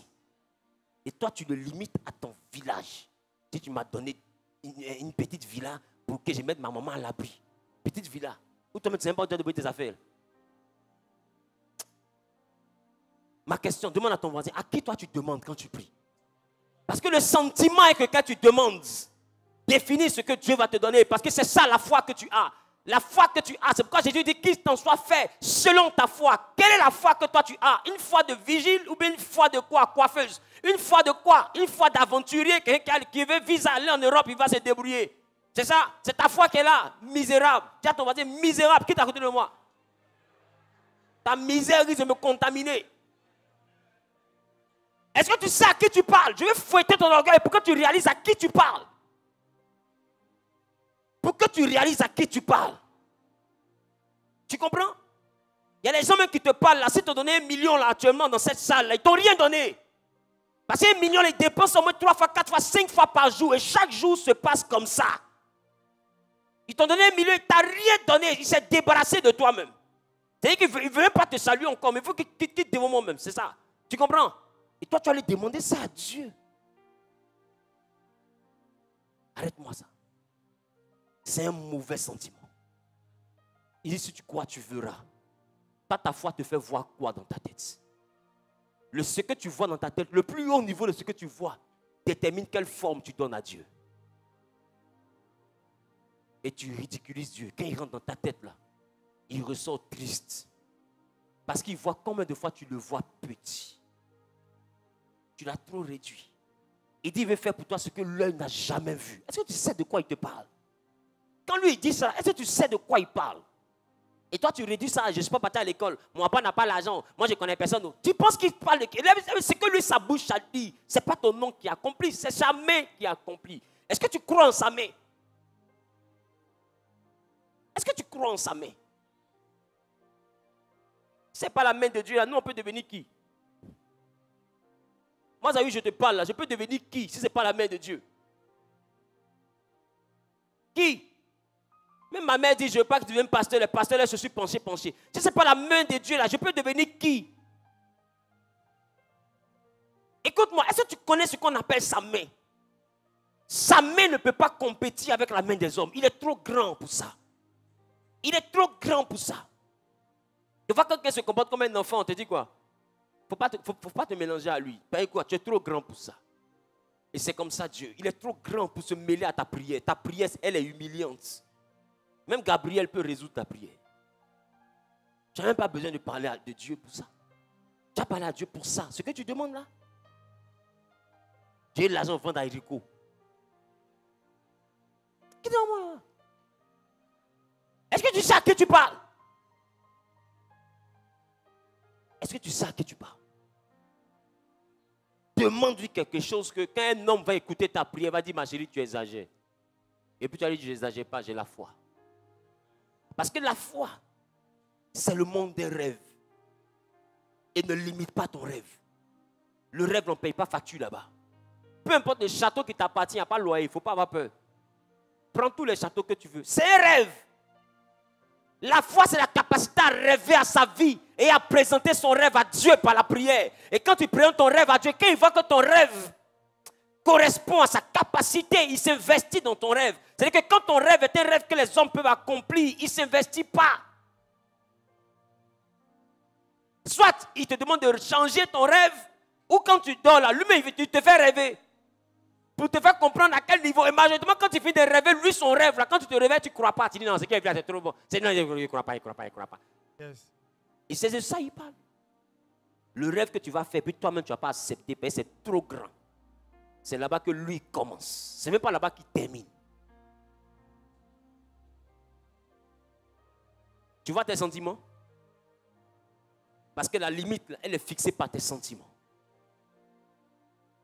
Et toi, tu le limites à ton village. Si tu m'as donné une petite villa pour que je mette ma maman à l'abri. Petite villa. Où tu ne pas de tes affaires. Ma question, demande à ton voisin, à qui toi tu demandes quand tu pries? Parce que le sentiment est que quand tu demandes, définis ce que Dieu va te donner. Parce que c'est ça la foi que tu as. La foi que tu as, c'est pourquoi Jésus dit qu'il t'en soit fait selon ta foi. Quelle est la foi que toi tu as? Une foi de vigile ou bien une foi de quoi? Coiffeuse. Une foi de quoi? Une foi d'aventurier, quelqu'un qui veut vise à aller en Europe, il va se débrouiller. C'est ça? C'est ta foi qui est là, misérable. Tiens ton voisin, misérable, qui est à côté de moi? Ta misère risque de me contaminer. Est-ce que tu sais à qui tu parles? Je vais fouetter ton orgueil pour que tu réalises à qui tu parles. Pour que tu réalises à qui tu parles. Tu comprends? Il y a des gens même qui te parlent là. Si tu as donné 1 million là, actuellement dans cette salle, là, ils ne t'ont rien donné. Parce que 1 million, ils dépensent au moins 3 fois, 4 fois, 5 fois par jour. Et chaque jour se passe comme ça. Ils t'ont donné 1 million, ils ne t'ont rien donné. Ils s'est débarrassé de toi-même. C'est-à-dire qu'il ne veut même pas te saluer encore, mais il faut qu'il quitte des moments même. C'est ça. Tu comprends? Et toi, tu vas aller demander ça à Dieu. Arrête-moi ça. C'est un mauvais sentiment. Il dit, si tu crois, tu verras. Toi, ta foi te fait voir quoi dans ta tête? Ce que tu vois dans ta tête, le plus haut niveau de ce que tu vois, détermine quelle forme tu donnes à Dieu. Et tu ridiculises Dieu. Quand il rentre dans ta tête, là, il ressort triste. Parce qu'il voit combien de fois tu le vois petit. Tu l'as trop réduit. Il dit, il veut faire pour toi ce que l'œil n'a jamais vu. Est-ce que tu sais de quoi il te parle? Quand lui il dit ça, est-ce que tu sais de quoi il parle? Et toi tu réduis ça, je ne suis pas parti à l'école, mon papa n'a pas l'argent, moi je ne connais personne. Tu penses qu'il parle de qui? C'est que lui sa bouche ça dit, ce n'est pas ton nom qui accomplit, c'est sa main qui accomplit. Est-ce que tu crois en sa main? Est-ce que tu crois en sa main? Ce n'est pas la main de Dieu là, nous on peut devenir qui? Moi Zahir, je te parle là, je peux devenir qui si ce n'est pas la main de Dieu? Qui? Même ma mère dit, je ne veux pas que tu deviennes pasteur. Les pasteurs, là, je suis penché. Si ce n'est pas la main de Dieu, là, je peux devenir qui? Écoute-moi, est-ce que tu connais ce qu'on appelle sa main? Sa main ne peut pas compétir avec la main des hommes. Il est trop grand pour ça. Il est trop grand pour ça. Tu vois, quand quelqu'un se comporte comme un enfant, on te dit quoi? Faut pas te mélanger à lui. Quoi? Tu es trop grand pour ça. Et c'est comme ça, Dieu. Il est trop grand pour se mêler à ta prière. Ta prière, elle est humiliante. Même Gabriel peut résoudre ta prière. Tu n'as même pas besoin de parler de Dieu pour ça. Tu as parlé à Dieu pour ça. Ce que tu demandes là. J'ai l'argent vendre à Erico. Est-ce que tu sais à qui tu parles? Est-ce que tu sais à qui tu parles? Demande-lui quelque chose que quand un homme va écouter ta prière, il va dire, ma chérie, tu exagères. Et puis tu vas dire, je n'exagère pas, j'ai la foi. Parce que la foi, c'est le monde des rêves. Et ne limite pas ton rêve. Le rêve, on ne paye pas facture là-bas. Peu importe le château qui t'appartient, il n'y a pas de loyer, il ne faut pas avoir peur. Prends tous les châteaux que tu veux. C'est un rêve. La foi, c'est la capacité à rêver à sa vie et à présenter son rêve à Dieu par la prière. Et quand tu présentes ton rêve à Dieu, quand il voit que ton rêve correspond à sa capacité, il s'investit dans ton rêve. C'est-à-dire que quand ton rêve est un rêve que les hommes peuvent accomplir, il ne s'investit pas. Soit il te demande de changer ton rêve, ou quand tu dors là, lui-même il te fait rêver. Pour te faire comprendre à quel niveau. Et majoritairement, quand tu finis de rêver, lui, son rêve, là, quand tu te réveilles, tu ne crois pas. Tu dis non, c'est qu'il est trop bon. C'est non, il ne croit pas, il ne croit pas. Yes. Et c'est de ça il parle. Le rêve que tu vas faire, puis toi-même, tu ne vas pas accepter, parce que c'est trop grand. C'est là-bas que lui commence. Ce n'est même pas là-bas qu'il termine. Tu vois tes sentiments? Parce que la limite, elle est fixée par tes sentiments.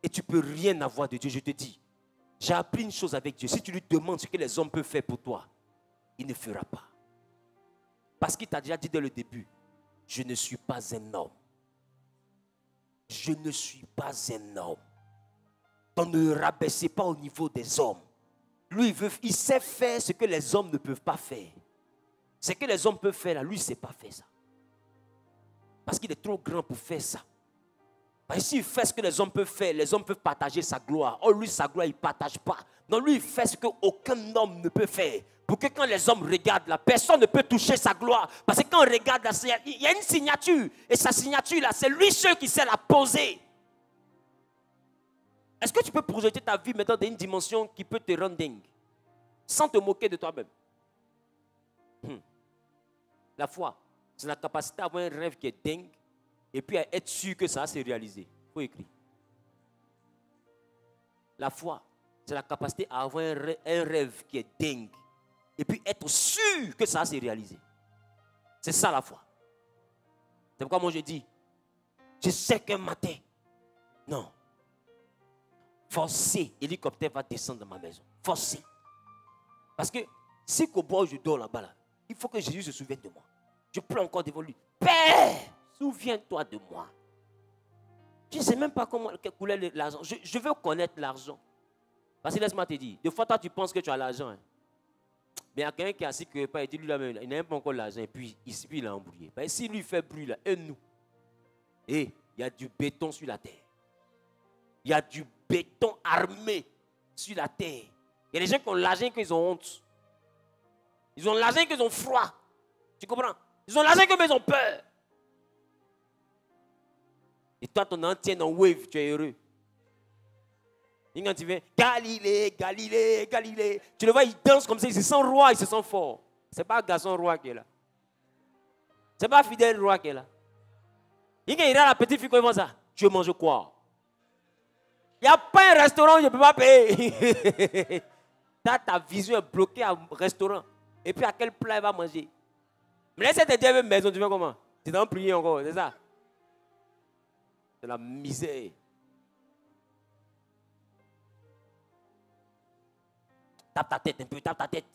Et tu ne peux rien avoir de Dieu. Je te dis, j'ai appris une chose avec Dieu. Si tu lui demandes ce que les hommes peuvent faire pour toi, il ne fera pas. Parce qu'il t'a déjà dit dès le début, je ne suis pas un homme. Je ne suis pas un homme. Donc ne rabaissez pas au niveau des hommes. Lui, il sait faire ce que les hommes ne peuvent pas faire. Ce que les hommes peuvent faire, là, lui, il ne sait pas faire ça. Parce qu'il est trop grand pour faire ça. Parce que s'il fait ce que les hommes peuvent faire, les hommes peuvent partager sa gloire. Or, lui, sa gloire, il ne partage pas. Donc, lui, il fait ce qu'aucun homme ne peut faire. Pour que quand les hommes regardent là, personne ne peut toucher sa gloire. Parce que quand on regarde là, il y a une signature. Et sa signature là, c'est lui seul qui sait la poser. Est-ce que tu peux projeter ta vie maintenant dans une dimension qui peut te rendre dingue? Sans te moquer de toi-même. La foi, c'est la capacité à avoir un rêve qui est dingue et puis à être sûr que ça va se réaliser. Il faut écrire. La foi, c'est la capacité à avoir un rêve qui est dingue et puis être sûr que ça va se réaliser. C'est ça la foi. C'est pourquoi moi je dis, je sais qu'un matin, non, forcé, l'hélicoptère va descendre dans ma maison. Forcé. Parce que si qu'au bois où je dors là-bas, là, il faut que Jésus se souvienne de moi. Je pleure encore devant lui. Père, souviens-toi de moi. Je ne sais même pas comment couler l'argent. Je veux connaître l'argent. Parce que laisse-moi te dire, des fois toi tu penses que tu as l'argent. Hein. Mais il y a quelqu'un qui a assis quelque part et dit lui là-même, il n'a même pas encore l'argent. Et puis il a embrouillé. Si lui fait bruit là, et nous, il y a du béton sur la terre. Il y a du béton armé sur la terre. Il y a des gens qui ont l'argent qu'ils ont honte. Ils ont l'argent qu'ils ont froid. Tu comprends? Ils ont l'argent qu'ils ont peur. Et toi, ton entier dans wave, tu es heureux. Et quand tu viens, Galilée, Galilée, Galilée. Tu le vois, il danse comme ça, il se sent roi, il se sent fort. Ce n'est pas garçon roi qui est là. Ce n'est pas fidèle roi qui est là. Et quand il a la petite fille, comment ça? Tu veux manger quoi? Il n'y a pas un restaurant où je ne peux pas payer. Ta vision est bloquée à un restaurant. Et puis à quel plat il va manger? Mais laisse te dire à une maison, tu fais comment? Tu dois en prier encore, c'est ça? C'est la misère. Tape ta tête un peu, tape ta tête.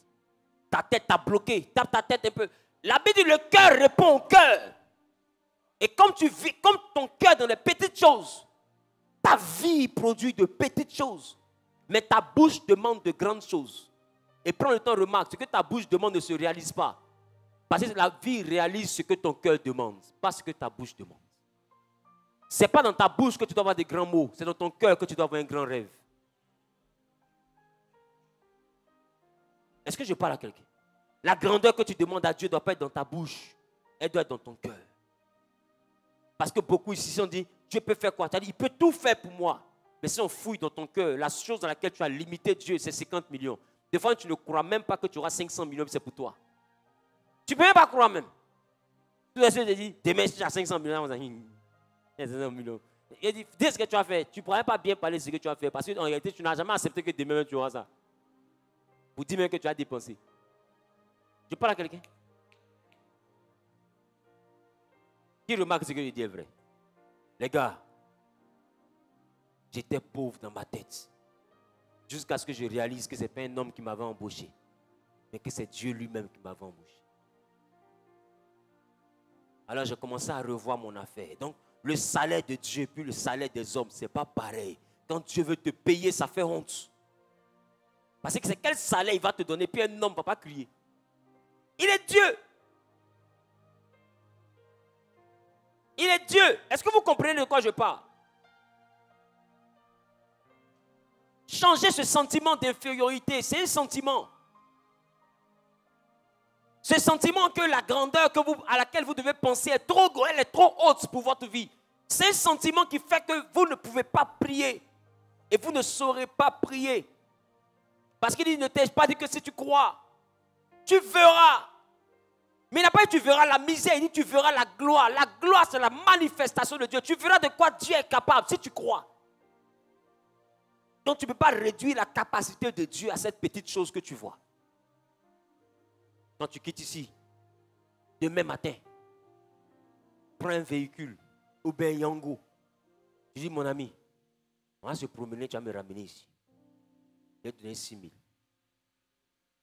Ta tête t'a bloqué, tape ta tête un peu. La Bible dit le cœur répond au cœur. Et comme tu vis, comme ton cœur dans les petites choses, ta vie produit de petites choses. Mais ta bouche demande de grandes choses. Et prends le temps, remarque, ce que ta bouche demande ne se réalise pas. Parce que la vie réalise ce que ton cœur demande, pas ce que ta bouche demande. Ce n'est pas dans ta bouche que tu dois avoir des grands mots, c'est dans ton cœur que tu dois avoir un grand rêve. Est-ce que je parle à quelqu'un? La grandeur que tu demandes à Dieu ne doit pas être dans ta bouche, elle doit être dans ton cœur. Parce que beaucoup ici ont dit, Dieu peut faire quoi? Tu as dit, il peut tout faire pour moi. Mais si on fouille dans ton cœur, la chose dans laquelle tu as limité Dieu, c'est 50 millions. Des fois, tu ne crois même pas que tu auras 500 millions, c'est pour toi. Tu ne peux même pas croire même. Tout le monde te dit, demain, si tu as 500 millions, on va dire, 500 millions. Il dit, dis ce que tu as fait. Tu ne pourrais pas bien parler de ce que tu as fait. Parce qu'en réalité, tu n'as jamais accepté que demain, tu auras ça. Pour dire même que tu as dépensé. Je parle à quelqu'un. Qui remarque ce que je dis est vrai? Les gars, j'étais pauvre dans ma tête. Jusqu'à ce que je réalise que ce n'est pas un homme qui m'avait embauché, mais que c'est Dieu lui-même qui m'avait embauché. Alors j'ai commencé à revoir mon affaire. Donc le salaire de Dieu puis le salaire des hommes, ce n'est pas pareil. Quand Dieu veut te payer, ça fait honte. Parce que c'est quel salaire il va te donner, puis un homme ne va pas crier. Il est Dieu. Il est Dieu. Est-ce que vous comprenez de quoi je parle? Changer ce sentiment d'infériorité, c'est un sentiment. Ce sentiment que la grandeur à laquelle vous devez penser est trop grande, elle est trop haute pour votre vie. C'est un sentiment qui fait que vous ne pouvez pas prier. Et vous ne saurez pas prier. Parce qu'il dit, ne t'ai-je pas dit que si tu crois, tu verras. Mais il n'a pas dit tu verras la misère, il dit tu verras la gloire. La gloire, c'est la manifestation de Dieu. Tu verras de quoi Dieu est capable si tu crois. Donc tu ne peux pas réduire la capacité de Dieu à cette petite chose que tu vois. Quand tu quittes ici, demain matin, prends un véhicule, ou bien Yango. Tu dis, mon ami, on va se promener, tu vas me ramener ici. Je vais te donner 6 000.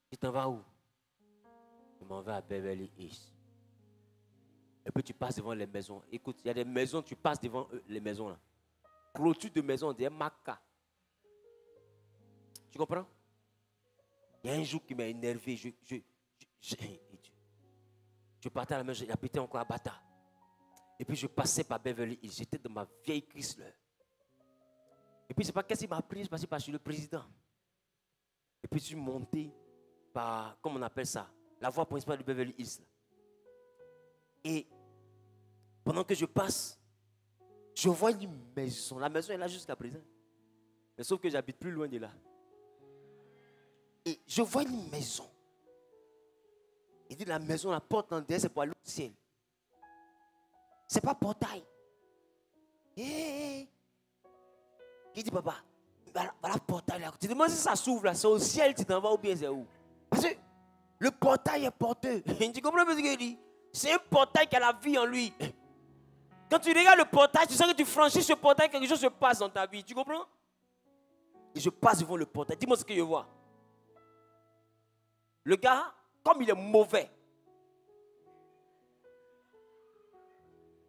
Tu t'en vas où? Je m'en vais à Beverly Hills. Et puis tu passes devant les maisons. Écoute, il y a des maisons, tu passes devant les maisons là. Clôture de maison, on dirait Maca. Tu comprends? Il y a un jour qui m'a énervé. Je partais à la maison, j'habitais encore à Bata. Et puis je passais par Beverly Hills. J'étais dans ma vieille Chrysler. Et puis c'est pas qu'est-ce qui m'a pris, c'est parce que je suis le président. Et puis je suis monté par, comment on appelle ça, la voie principale de Beverly Hills. Et pendant que je passe, je vois une maison. La maison est là jusqu'à présent. Mais sauf que j'habite plus loin de là. Et je vois une maison. Il dit la maison, la porte en derrière, c'est pour aller au ciel. C'est pas portail. Il dit, papa, voilà portail là. Tu demandes si ça s'ouvre là, c'est au ciel, tu t'en vas ou bien c'est où? Parce que le portail est porteux. Tu comprends ce qu'il dit? C'est un portail qui a la vie en lui. Quand tu regardes le portail, tu sens que tu franchis ce portail, quelque chose se passe dans ta vie. Tu comprends? Et je passe devant le portail. Dis-moi ce que je vois. Le gars, comme il est mauvais.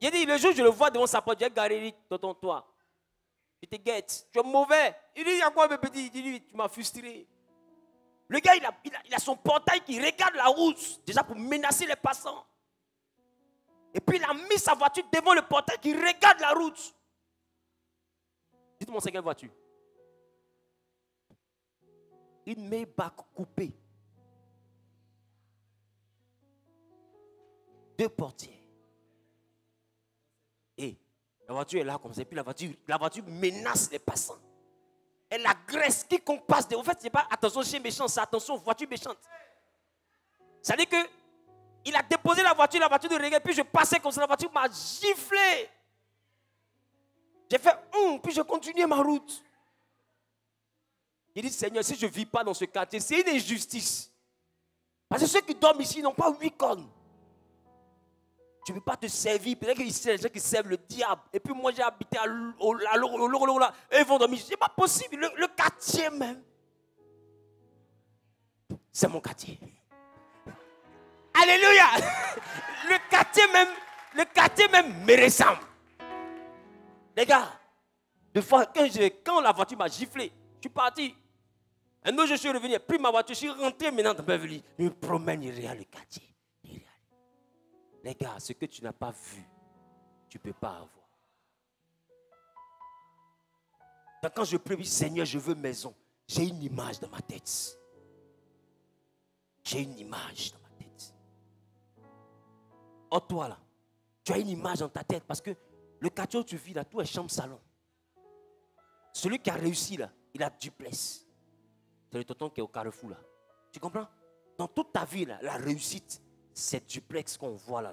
Il dit, le jour où je le vois devant sa porte, j'ai garé dans toi. Il te guette. Tu es mauvais. Il dit, il y a quoi, mes petits? Il dit, tu m'as frustré. Le gars, il a son portail qui regarde la route, déjà pour menacer les passants. Et puis, il a mis sa voiture devant le portail qui regarde la route. Dites-moi, c'est quelle voiture? Une Maybach coupée. 2 portières. Et la voiture est là comme ça. Et puis la voiture menace les passants. Elle agresse quiconque passe. En fait, ce n'est pas attention chien méchant, c'est attention voiture méchante. Ça veut dire que il a déposé la voiture de regret, puis je passais comme ça, la voiture m'a giflé. J'ai fait puis je continuais ma route. Il dit, Seigneur, si je ne vis pas dans ce quartier, c'est une injustice. Parce que ceux qui dorment ici n'ont pas 8 cornes. Tu ne peux pas te servir. Peut-être qu'il y a des gens qui servent le diable. Et puis moi, j'ai habité à l'eau là. Et ils vont dormir. Ce n'est pas possible. Le quartier même. C'est mon quartier. Alléluia. Le quartier même me ressemble. Les gars, des fois, quand la voiture m'a giflé, je suis parti. Un autre, je suis revenu. Puis ma voiture, je suis rentré maintenant dans Beverly. Je me promène, il regarde le quartier. Les gars, ce que tu n'as pas vu, tu ne peux pas avoir. Donc quand je prie, Seigneur, je veux maison, j'ai une image dans ma tête. J'ai une image dans ma tête. Oh, toi là, tu as une image dans ta tête parce que le quartier où tu vis là, tout est chambre-salon. Celui qui a réussi là, il a duplex. C'est le tonton qui est au Carrefour là. Tu comprends? Dans toute ta vie là, la réussite, c'est duplex qu'on voit là.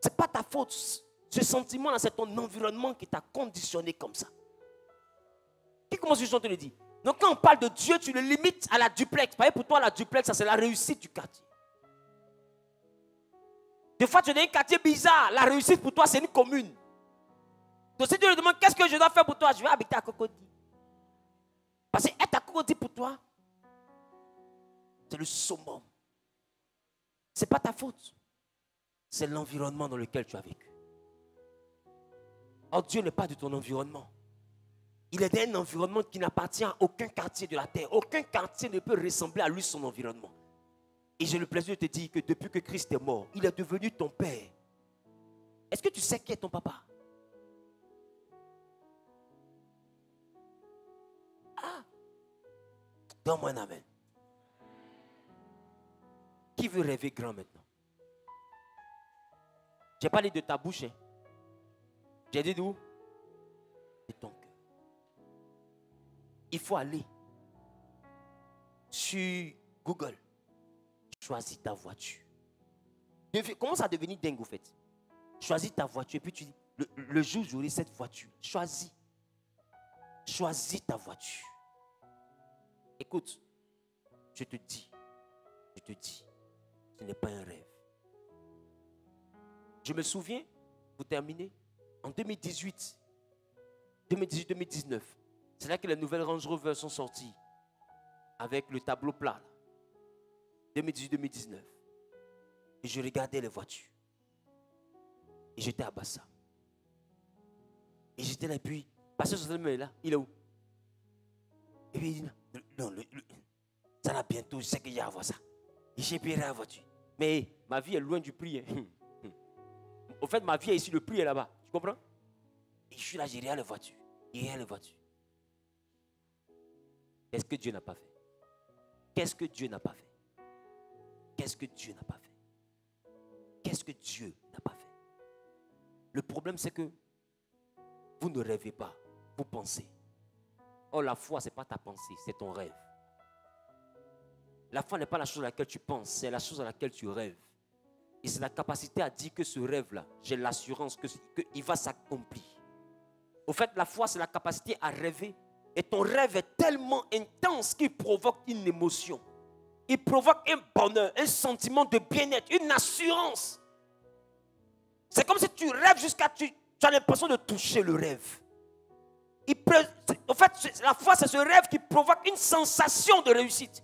Ce n'est pas ta faute. Ce sentiment-là, c'est ton environnement qui t'a conditionné comme ça. Qui commence à te le dire? Donc quand on parle de Dieu, tu le limites à la duplex. Pour toi, la duplex, ça c'est la réussite du quartier. Des fois, tu es dans un quartier bizarre. La réussite pour toi, c'est une commune. Donc si tu lui demandes qu'est-ce que je dois faire pour toi, je vais habiter à Cocody. Parce que être à Cocody pour toi, c'est le summum. Ce n'est pas ta faute. C'est l'environnement dans lequel tu as vécu. Or, Dieu n'est pas de ton environnement. Il est d'un environnement qui n'appartient à aucun quartier de la terre. Aucun quartier ne peut ressembler à lui, son environnement. Et j'ai le plaisir de te dire que depuis que Christ est mort, il est devenu ton Père. Est-ce que tu sais qui est ton papa? Ah! Donne-moi un amen. Qui veut rêver grand maintenant? J'ai parlé de ta bouche. Hein. J'ai dit d'où? De ton cœur. Il faut aller sur Google. Choisis ta voiture. Commence à devenir dingue au fait. Choisis ta voiture. Et puis tu dis, le jour où j'aurai cette voiture, choisis. Choisis ta voiture. Écoute, je te dis, ce n'est pas un rêve. Je me souviens, pour terminer, en 2018-2019, c'est là que les nouvelles Range Rover sont sorties avec le tableau plat. 2018-2019. Et je regardais les voitures. Et j'étais à Bassa. Et j'étais là, et puis, Pasteur Sosalem est là, il est où? Et puis il dit, non, ça va bientôt, je sais qu'il y a à voir ça. Et j'ai payé la voiture. Mais ma vie est loin du prix. Hein. Au fait, ma vie est ici, le prix est là-bas. Tu comprends? Et je suis là, j'ai rien les voitures. Il y a rien les voitures. Qu'est-ce que Dieu n'a pas fait? Qu'est-ce que Dieu n'a pas fait? Qu'est-ce que Dieu n'a pas fait? Qu'est-ce que Dieu n'a pas fait? Le problème, c'est que vous ne rêvez pas, vous pensez. Oh, la foi, ce n'est pas ta pensée, c'est ton rêve. La foi n'est pas la chose à laquelle tu penses, c'est la chose à laquelle tu rêves. Et c'est la capacité à dire que ce rêve-là, j'ai l'assurance qu'il va s'accomplir. Au fait, la foi, c'est la capacité à rêver. Et ton rêve est tellement intense qu'il provoque une émotion. Il provoque un bonheur, un sentiment de bien-être, une assurance. C'est comme si tu rêves jusqu'à tu as l'impression de toucher le rêve. En fait, la foi, c'est ce rêve qui provoque une sensation de réussite.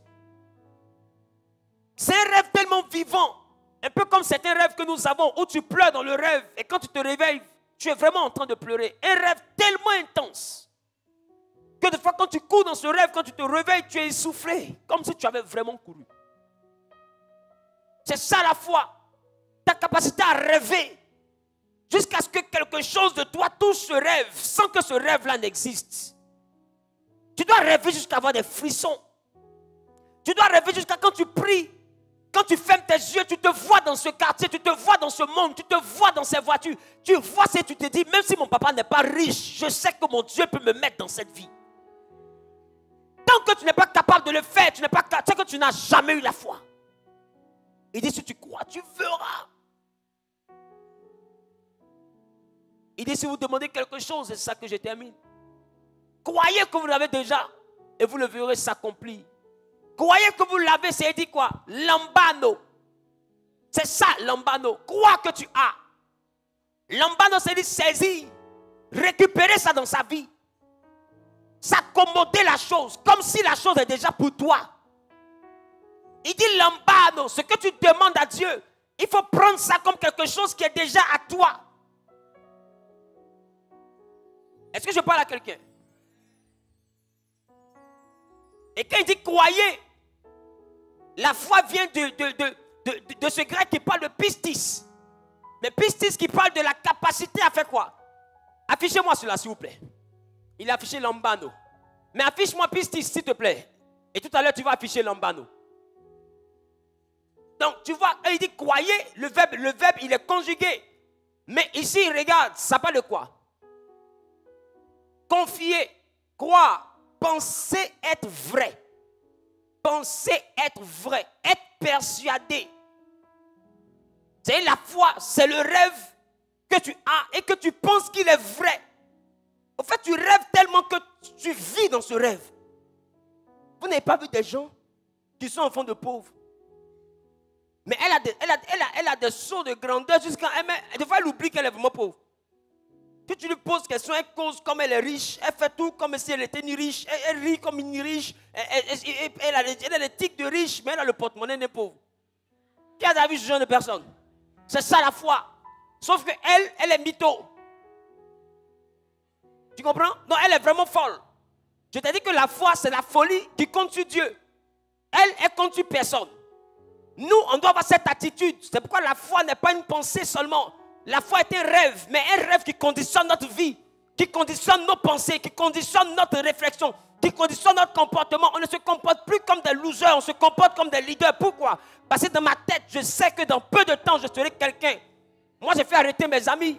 C'est un rêve tellement vivant, un peu comme certains rêves que nous avons, où tu pleures dans le rêve, et quand tu te réveilles, tu es vraiment en train de pleurer. Un rêve tellement intense, que des fois quand tu cours dans ce rêve, quand tu te réveilles, tu es essoufflé, comme si tu avais vraiment couru. C'est ça la foi, ta capacité à rêver, jusqu'à ce que quelque chose de toi touche ce rêve, sans que ce rêve-là n'existe. Tu dois rêver jusqu'à avoir des frissons. Tu dois rêver jusqu'à quand tu pries. Quand tu fermes tes yeux, tu te vois dans ce quartier, tu te vois dans ce monde, tu te vois dans ces voitures. Tu vois ça et tu te dis, même si mon papa n'est pas riche, je sais que mon Dieu peut me mettre dans cette vie. Tant que tu n'es pas capable de le faire, tu sais que tu n'as jamais eu la foi. Il dit, si tu crois, tu verras. Il dit, si vous demandez quelque chose, c'est ça que je termine. Croyez que vous l'avez déjà et vous le verrez s'accomplir. Croyez que vous l'avez, c'est dit quoi? Lambano. C'est ça, lambano. Crois que tu as. Lambano, c'est dit saisir. Récupérer ça dans sa vie. S'accommoder la chose, comme si la chose est déjà pour toi. Il dit lambano, ce que tu demandes à Dieu, il faut prendre ça comme quelque chose qui est déjà à toi. Est-ce que je parle à quelqu'un? Et quand il dit croyez, la foi vient de ce grec qui parle de pistis. Mais pistis qui parle de la capacité à faire quoi? Affichez-moi cela s'il vous plaît. Il a affiché lambano. Mais affiche-moi pistis s'il te plaît. Et tout à l'heure tu vas afficher lambano. Donc tu vois, quand il dit croyez, le verbe il est conjugué. Mais ici regarde, ça parle de quoi? Confier, croire, penser être vrai. Penser être vrai, être persuadé. C'est la foi, c'est le rêve que tu as et que tu penses qu'il est vrai. En fait, tu rêves tellement que tu vis dans ce rêve. Vous n'avez pas vu des gens qui sont enfants de pauvres? Mais elle a des sauts de grandeur jusqu'à... Des fois, elle oublie qu'elle est vraiment pauvre. Que tu lui poses question, elle cause comme elle est riche, elle fait tout comme si elle était ni riche, elle rit comme une riche, elle a les tics de riche, mais elle a le porte-monnaie des pauvres. Qui a vu ce genre de personne? C'est ça la foi. Sauf qu'elle est mytho. Tu comprends? Non, elle est vraiment folle. Je t'ai dit que la foi, c'est la folie qui compte sur Dieu. Elle compte sur personne. Nous, on doit avoir cette attitude. C'est pourquoi la foi n'est pas une pensée seulement. La foi est un rêve, mais un rêve qui conditionne notre vie, qui conditionne nos pensées, qui conditionne notre réflexion, qui conditionne notre comportement. On ne se comporte plus comme des losers, on se comporte comme des leaders. Pourquoi? Parce que dans ma tête, je sais que dans peu de temps, je serai quelqu'un. Moi, j'ai fait arrêter mes amis.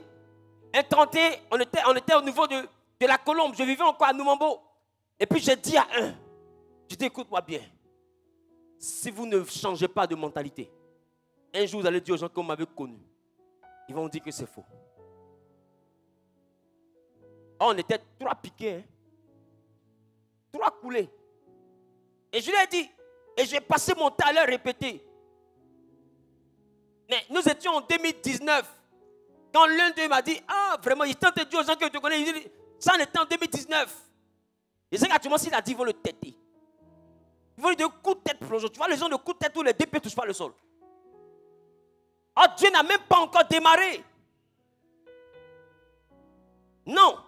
Un 31, on était au niveau de la Colombe. Je vivais encore à Noumambo. Et puis, j'ai dit à un, je dis, écoute-moi bien. Si vous ne changez pas de mentalité, un jour, vous allez dire aux gens que vous m'avez connu. Ils vont dire que c'est faux. Oh, on était 3 piqués. Hein? 3 coulés. Et je lui ai dit, et j'ai passé mon temps à leur répéter. Mais nous étions en 2019. Quand l'un d'eux m'a dit, ah, vraiment, il tente de dire aux gens que tu connais. Il dit, ça en était en 2019. Et c'est qu'actuellement, s'il a dit, ils vont le têter. Ils vont lui donner un coup de tête plongeant. Tu vois, les gens de coup de tête où les deux pieds ne touchent pas le sol. Oh, Dieu n'a même pas encore démarré. Non.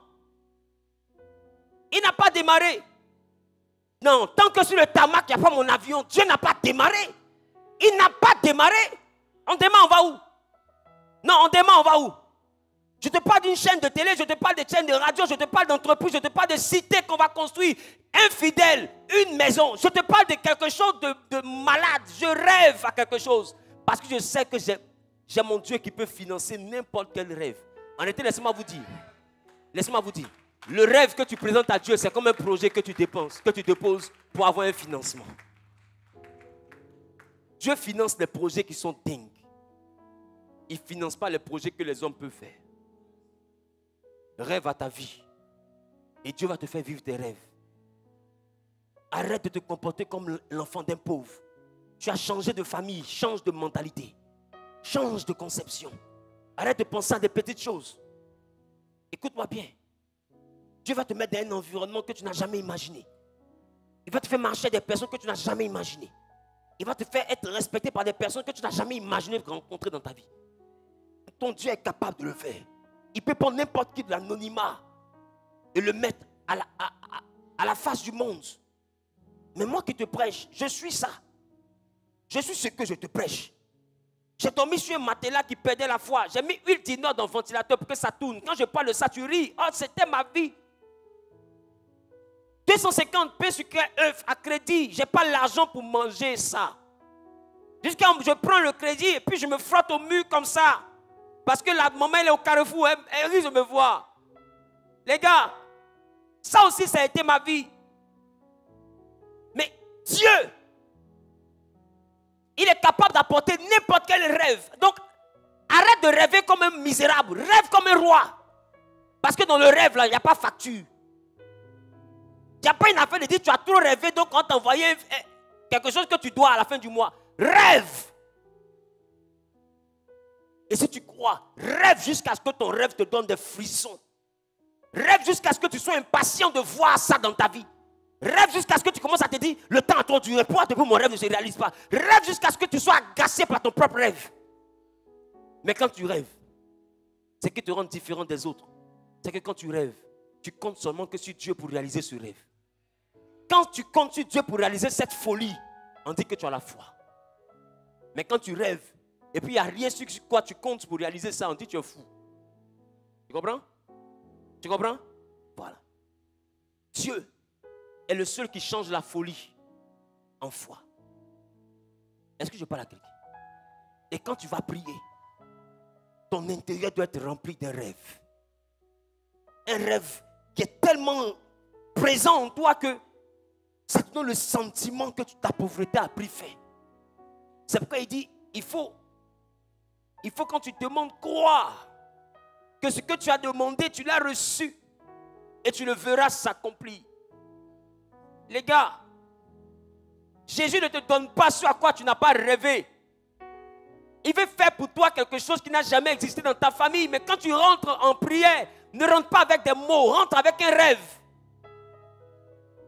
Il n'a pas démarré. Non, tant que sur le tarmac, il n'y a pas mon avion, Dieu n'a pas démarré. Il n'a pas démarré. On démarre, on va où? Non, on démarre, on va où? Je te parle d'une chaîne de télé, je te parle de chaîne de radio, je te parle d'entreprise, je te parle de cité qu'on va construire. Un fidèle, une maison. Je te parle de quelque chose de malade. Je rêve à quelque chose. Parce que je sais que j'ai mon Dieu qui peut financer n'importe quel rêve. En réalité, laissez-moi vous dire. Laissez-moi vous dire. Le rêve que tu présentes à Dieu, c'est comme un projet que tu dépenses, que tu déposes pour avoir un financement. Dieu finance les projets qui sont dingues. Il ne finance pas les projets que les hommes peuvent faire. Rêve à ta vie. Et Dieu va te faire vivre tes rêves. Arrête de te comporter comme l'enfant d'un pauvre. Tu as changé de famille, change de mentalité. Change de conception. Arrête de penser à des petites choses. Écoute-moi bien. Dieu va te mettre dans un environnement que tu n'as jamais imaginé. Il va te faire marcher avec des personnes que tu n'as jamais imaginées. Il va te faire être respecté par des personnes que tu n'as jamais imaginé rencontrer dans ta vie. Ton Dieu est capable de le faire. Il peut prendre n'importe qui de l'anonymat et le mettre à la face du monde. Mais moi qui te prêche, je suis ça. Je suis ce que je te prêche. J'ai dormi sur un matelas qui perdait la foi. J'ai mis huile d'inode dans le ventilateur pour que ça tourne. Quand je parle de ça, tu ris. Oh, c'était ma vie. 250 pains sucrés œufs à crédit. Je n'ai pas l'argent pour manger ça. Jusqu'à je prends le crédit et puis je me frotte au mur comme ça. Parce que la maman elle est au carrefour. Elle rit de me voir. Les gars, ça aussi ça a été ma vie. Mais Dieu, il est capable d'apporter n'importe quel rêve. Donc, arrête de rêver comme un misérable. Rêve comme un roi. Parce que dans le rêve, là, il n'y a pas facture. Il n'y a pas une affaire de dire tu as trop rêvé, donc on t'a envoyé quelque chose que tu dois à la fin du mois. Rêve. Et si tu crois, rêve jusqu'à ce que ton rêve te donne des frissons. Rêve jusqu'à ce que tu sois impatient de voir ça dans ta vie. Rêve jusqu'à ce que tu commences à te dire, le temps a trop duré, pourquoi depuis mon rêve ne se réalise pas. Rêve jusqu'à ce que tu sois agacé par ton propre rêve. Mais quand tu rêves, ce qui te rend différent des autres, c'est que quand tu rêves, tu comptes seulement que sur Dieu pour réaliser ce rêve. Quand tu comptes sur Dieu pour réaliser cette folie, on dit que tu as la foi. Mais quand tu rêves, et puis il n'y a rien sur quoi tu comptes pour réaliser ça, on dit que tu es fou. Tu comprends? Tu comprends? Voilà. Dieu est le seul qui change la folie en foi. Est-ce que je parle à quelqu'un? Et quand tu vas prier, ton intérieur doit être rempli d'un rêve. Un rêve qui est tellement présent en toi que ça te donne le sentiment que ta pauvreté a pris fin. C'est pourquoi il dit, il faut quand tu demandes, croire que ce que tu as demandé, tu l'as reçu et tu le verras s'accomplir. Les gars, Jésus ne te donne pas ce à quoi tu n'as pas rêvé. Il veut faire pour toi quelque chose qui n'a jamais existé dans ta famille. Mais quand tu rentres en prière, ne rentre pas avec des mots, rentre avec un rêve.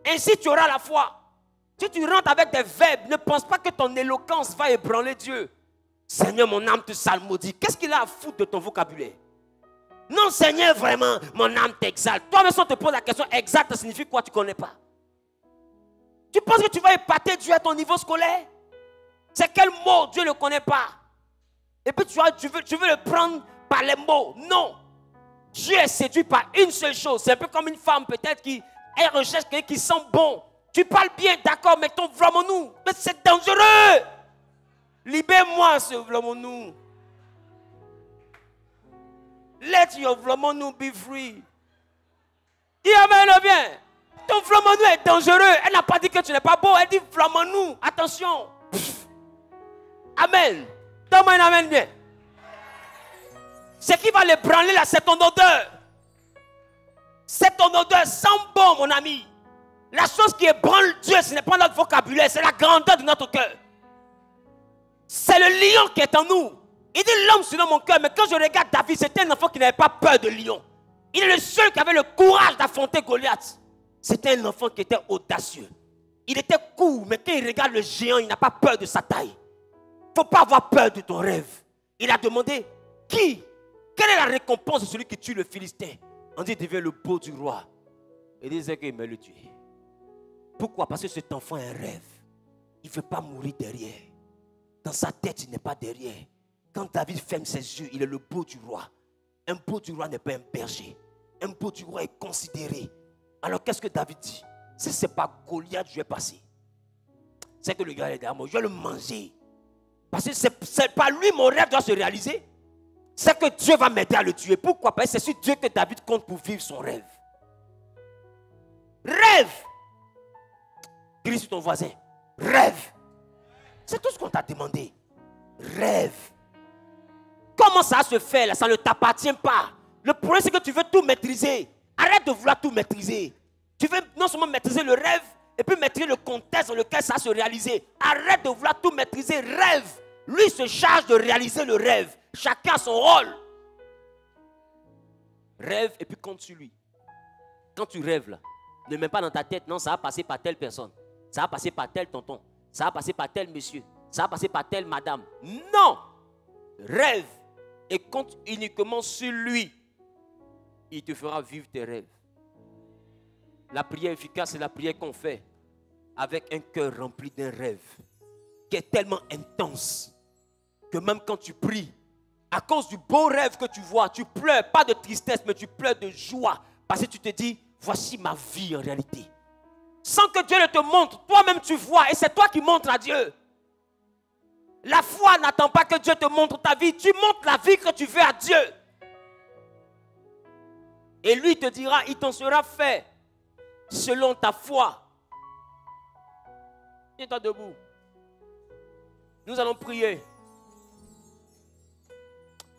Ainsi tu auras la foi. Si tu rentres avec des verbes, ne pense pas que ton éloquence va ébranler Dieu. Seigneur, mon âme te salmodie. Qu'est-ce qu'il a à foutre de ton vocabulaire? Non, Seigneur, vraiment, mon âme t'exalte. Toi-même, si on te pose la question, exalte, ça signifie quoi? Tu ne connais pas. Tu penses que tu vas épater Dieu à ton niveau scolaire? C'est quel mot Dieu ne connaît pas? Et puis tu veux le prendre par les mots. Non. Dieu est séduit par une seule chose. C'est un peu comme une femme peut-être qui recherche quelqu'un qui sent bon. Tu parles bien, d'accord, mais ton vlamons-nous. Mais c'est dangereux. Libère-moi ce vlamons-nous. Let your vlamons-nous be free. Dis amen, bien. Ton vlamons-nous est dangereux. Elle n'a pas dit que tu n'es pas beau. Elle dit vlamons-nous. Attention. Pff. Amen. Donne-moi un amen bien. Ce qui va l'ébranler là, c'est ton odeur. C'est ton odeur sent bon, mon ami. La chose qui ébranle Dieu, ce n'est pas notre vocabulaire, c'est la grandeur de notre cœur. C'est le lion qui est en nous. Il dit l'homme selon mon cœur, mais quand je regarde David, c'était un enfant qui n'avait pas peur de lion. Il est le seul qui avait le courage d'affronter Goliath. C'était un enfant qui était audacieux. Il était court, mais quand il regarde le géant, il n'a pas peur de sa taille. Il ne faut pas avoir peur de ton rêve. Il a demandé, quelle est la récompense de celui qui tue le Philistin? On dit, il devient le beau du roi. Il disait qu'il aimait le tuer. Pourquoi? Parce que cet enfant a un rêve. Il ne veut pas mourir derrière. Dans sa tête, il n'est pas derrière. Quand David ferme ses yeux, il est le beau du roi. Un beau du roi n'est pas un berger. Un beau du roi est considéré. Alors qu'est-ce que David dit? Si ce n'est pas Goliath, je vais passer. C'est que le gars est derrière moi, je vais le manger. Parce que ce n'est pas lui, mon rêve doit se réaliser. C'est que Dieu va m'aider à le tuer. Pourquoi? Parce que c'est sur Dieu que David compte pour vivre son rêve. Rêve. Crie sur ton voisin. Rêve. C'est tout ce qu'on t'a demandé. Rêve. Comment ça se fait là? Ça ne t'appartient pas. Le problème, c'est que tu veux tout maîtriser. Arrête de vouloir tout maîtriser. Tu veux non seulement maîtriser le rêve, et puis maîtriser le contexte dans lequel ça va se réaliser. Arrête de vouloir tout maîtriser. Rêve. Lui se charge de réaliser le rêve. Chacun a son rôle. Rêve et puis compte sur lui. Quand tu rêves là, ne mets pas dans ta tête, non, ça va passer par telle personne. Ça va passer par tel tonton. Ça va passer par tel monsieur. Ça va passer par telle madame. Non! Rêve et compte uniquement sur lui. Il te fera vivre tes rêves. La prière efficace, c'est la prière qu'on fait avec un cœur rempli d'un rêve qui est tellement intense que même quand tu pries, à cause du beau rêve que tu vois, tu pleures, pas de tristesse, mais tu pleures de joie. Parce que tu te dis, voici ma vie en réalité. Sans que Dieu ne te montre, toi-même tu vois et c'est toi qui montres à Dieu. La foi n'attend pas que Dieu te montre ta vie, tu montres la vie que tu veux à Dieu. Et lui te dira, il t'en sera fait selon ta foi. Tiens-toi debout. Nous allons prier.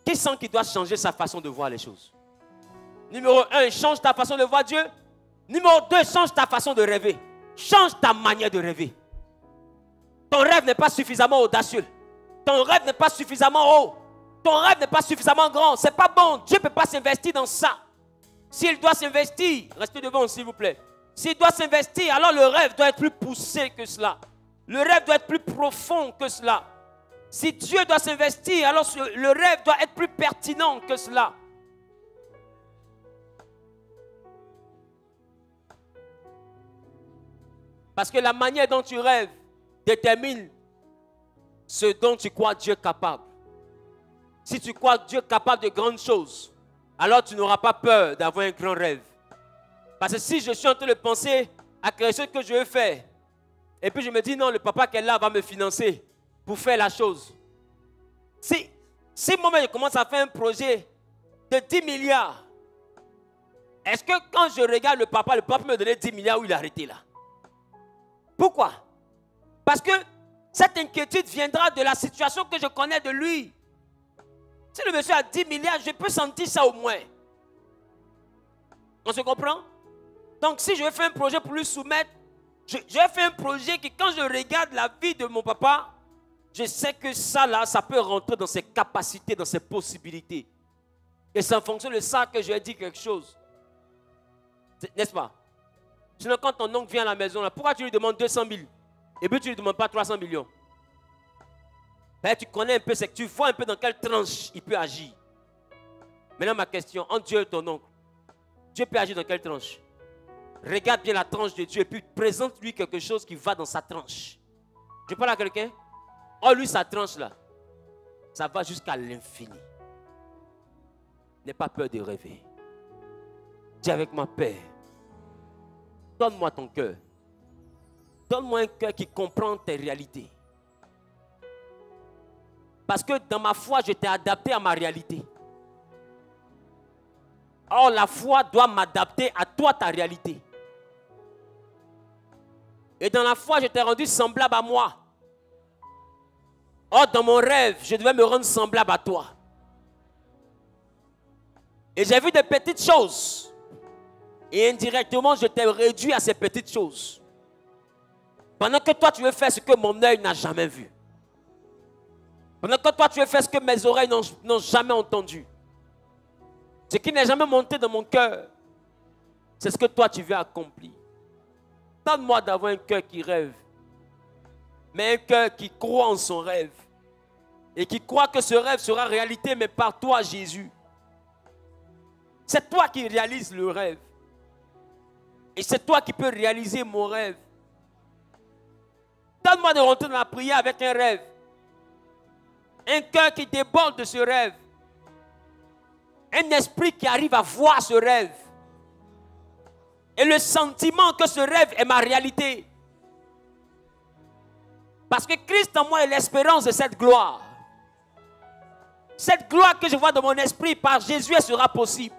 Qui sent qu'il doit changer sa façon de voir les choses? Numéro 1, change ta façon de voir Dieu. Numéro 2, change ta façon de rêver. Change ta manière de rêver. Ton rêve n'est pas suffisamment audacieux. Ton rêve n'est pas suffisamment haut. Ton rêve n'est pas suffisamment grand. C'est pas bon. Dieu ne peut pas s'investir dans ça. S'il doit s'investir, restez devant s'il vous plaît. S'il doit s'investir, alors le rêve doit être plus poussé que cela. Le rêve doit être plus profond que cela. Si Dieu doit s'investir, alors le rêve doit être plus pertinent que cela. Parce que la manière dont tu rêves détermine ce dont tu crois Dieu capable. Si tu crois Dieu capable de grandes choses, alors tu n'auras pas peur d'avoir un grand rêve. Parce que si je suis en train de penser à quelque chose que je veux faire, et puis je me dis non, le papa qui est là va me financer pour faire la chose. Si moi-même je commence à faire un projet de 10 milliards, est-ce que quand je regarde le papa me donner 10 milliards où il est arrêté là? Pourquoi? Parce que cette inquiétude viendra de la situation que je connais de lui. Si le monsieur a 10 milliards, je peux sentir ça au moins. On se comprend? Donc si je vais faire un projet pour lui soumettre, je vais faire un projet qui, quand je regarde la vie de mon papa, je sais que ça là, ça peut rentrer dans ses capacités, dans ses possibilités. Et c'est en fonction de ça que je vais dire quelque chose. N'est-ce pas? Sinon, quand ton oncle vient à la maison, là, pourquoi tu lui demandes 200 000 et puis tu ne lui demandes pas 300 millions? Ben, tu connais un peu, c'est que tu vois un peu dans quelle tranche il peut agir. Maintenant, ma question, entre Dieu et ton oncle, Dieu peut agir dans quelle tranche? Regarde bien la tranche de Dieu et puis présente-lui quelque chose qui va dans sa tranche. Je parle à quelqu'un? Oh, lui, sa tranche là, ça va jusqu'à l'infini. N'aie pas peur de rêver. Dis avec moi, Père, donne-moi ton cœur. Donne-moi un cœur qui comprend tes réalités. Parce que dans ma foi, je t'ai adapté à ma réalité. Or, la foi doit m'adapter à toi, ta réalité. Et dans la foi, je t'ai rendu semblable à moi. Or, dans mon rêve, je devais me rendre semblable à toi. Et j'ai vu des petites choses. Et indirectement, je t'ai réduit à ces petites choses. Pendant que toi, tu veux faire ce que mon œil n'a jamais vu. Pendant que toi, tu veux faire ce que mes oreilles n'ont jamais entendu. Ce qui n'est jamais monté dans mon cœur, c'est ce que toi, tu veux accomplir. Donne-moi d'avoir un cœur qui rêve, mais un cœur qui croit en son rêve. Et qui croit que ce rêve sera réalité, mais par toi, Jésus. C'est toi qui réalises le rêve. Et c'est toi qui peux réaliser mon rêve. Donne-moi de rentrer dans la prière avec un rêve. Un cœur qui déborde de ce rêve. Un esprit qui arrive à voir ce rêve. Et le sentiment que ce rêve est ma réalité. Parce que Christ en moi est l'espérance de cette gloire. Cette gloire que je vois dans mon esprit, par Jésus, elle sera possible.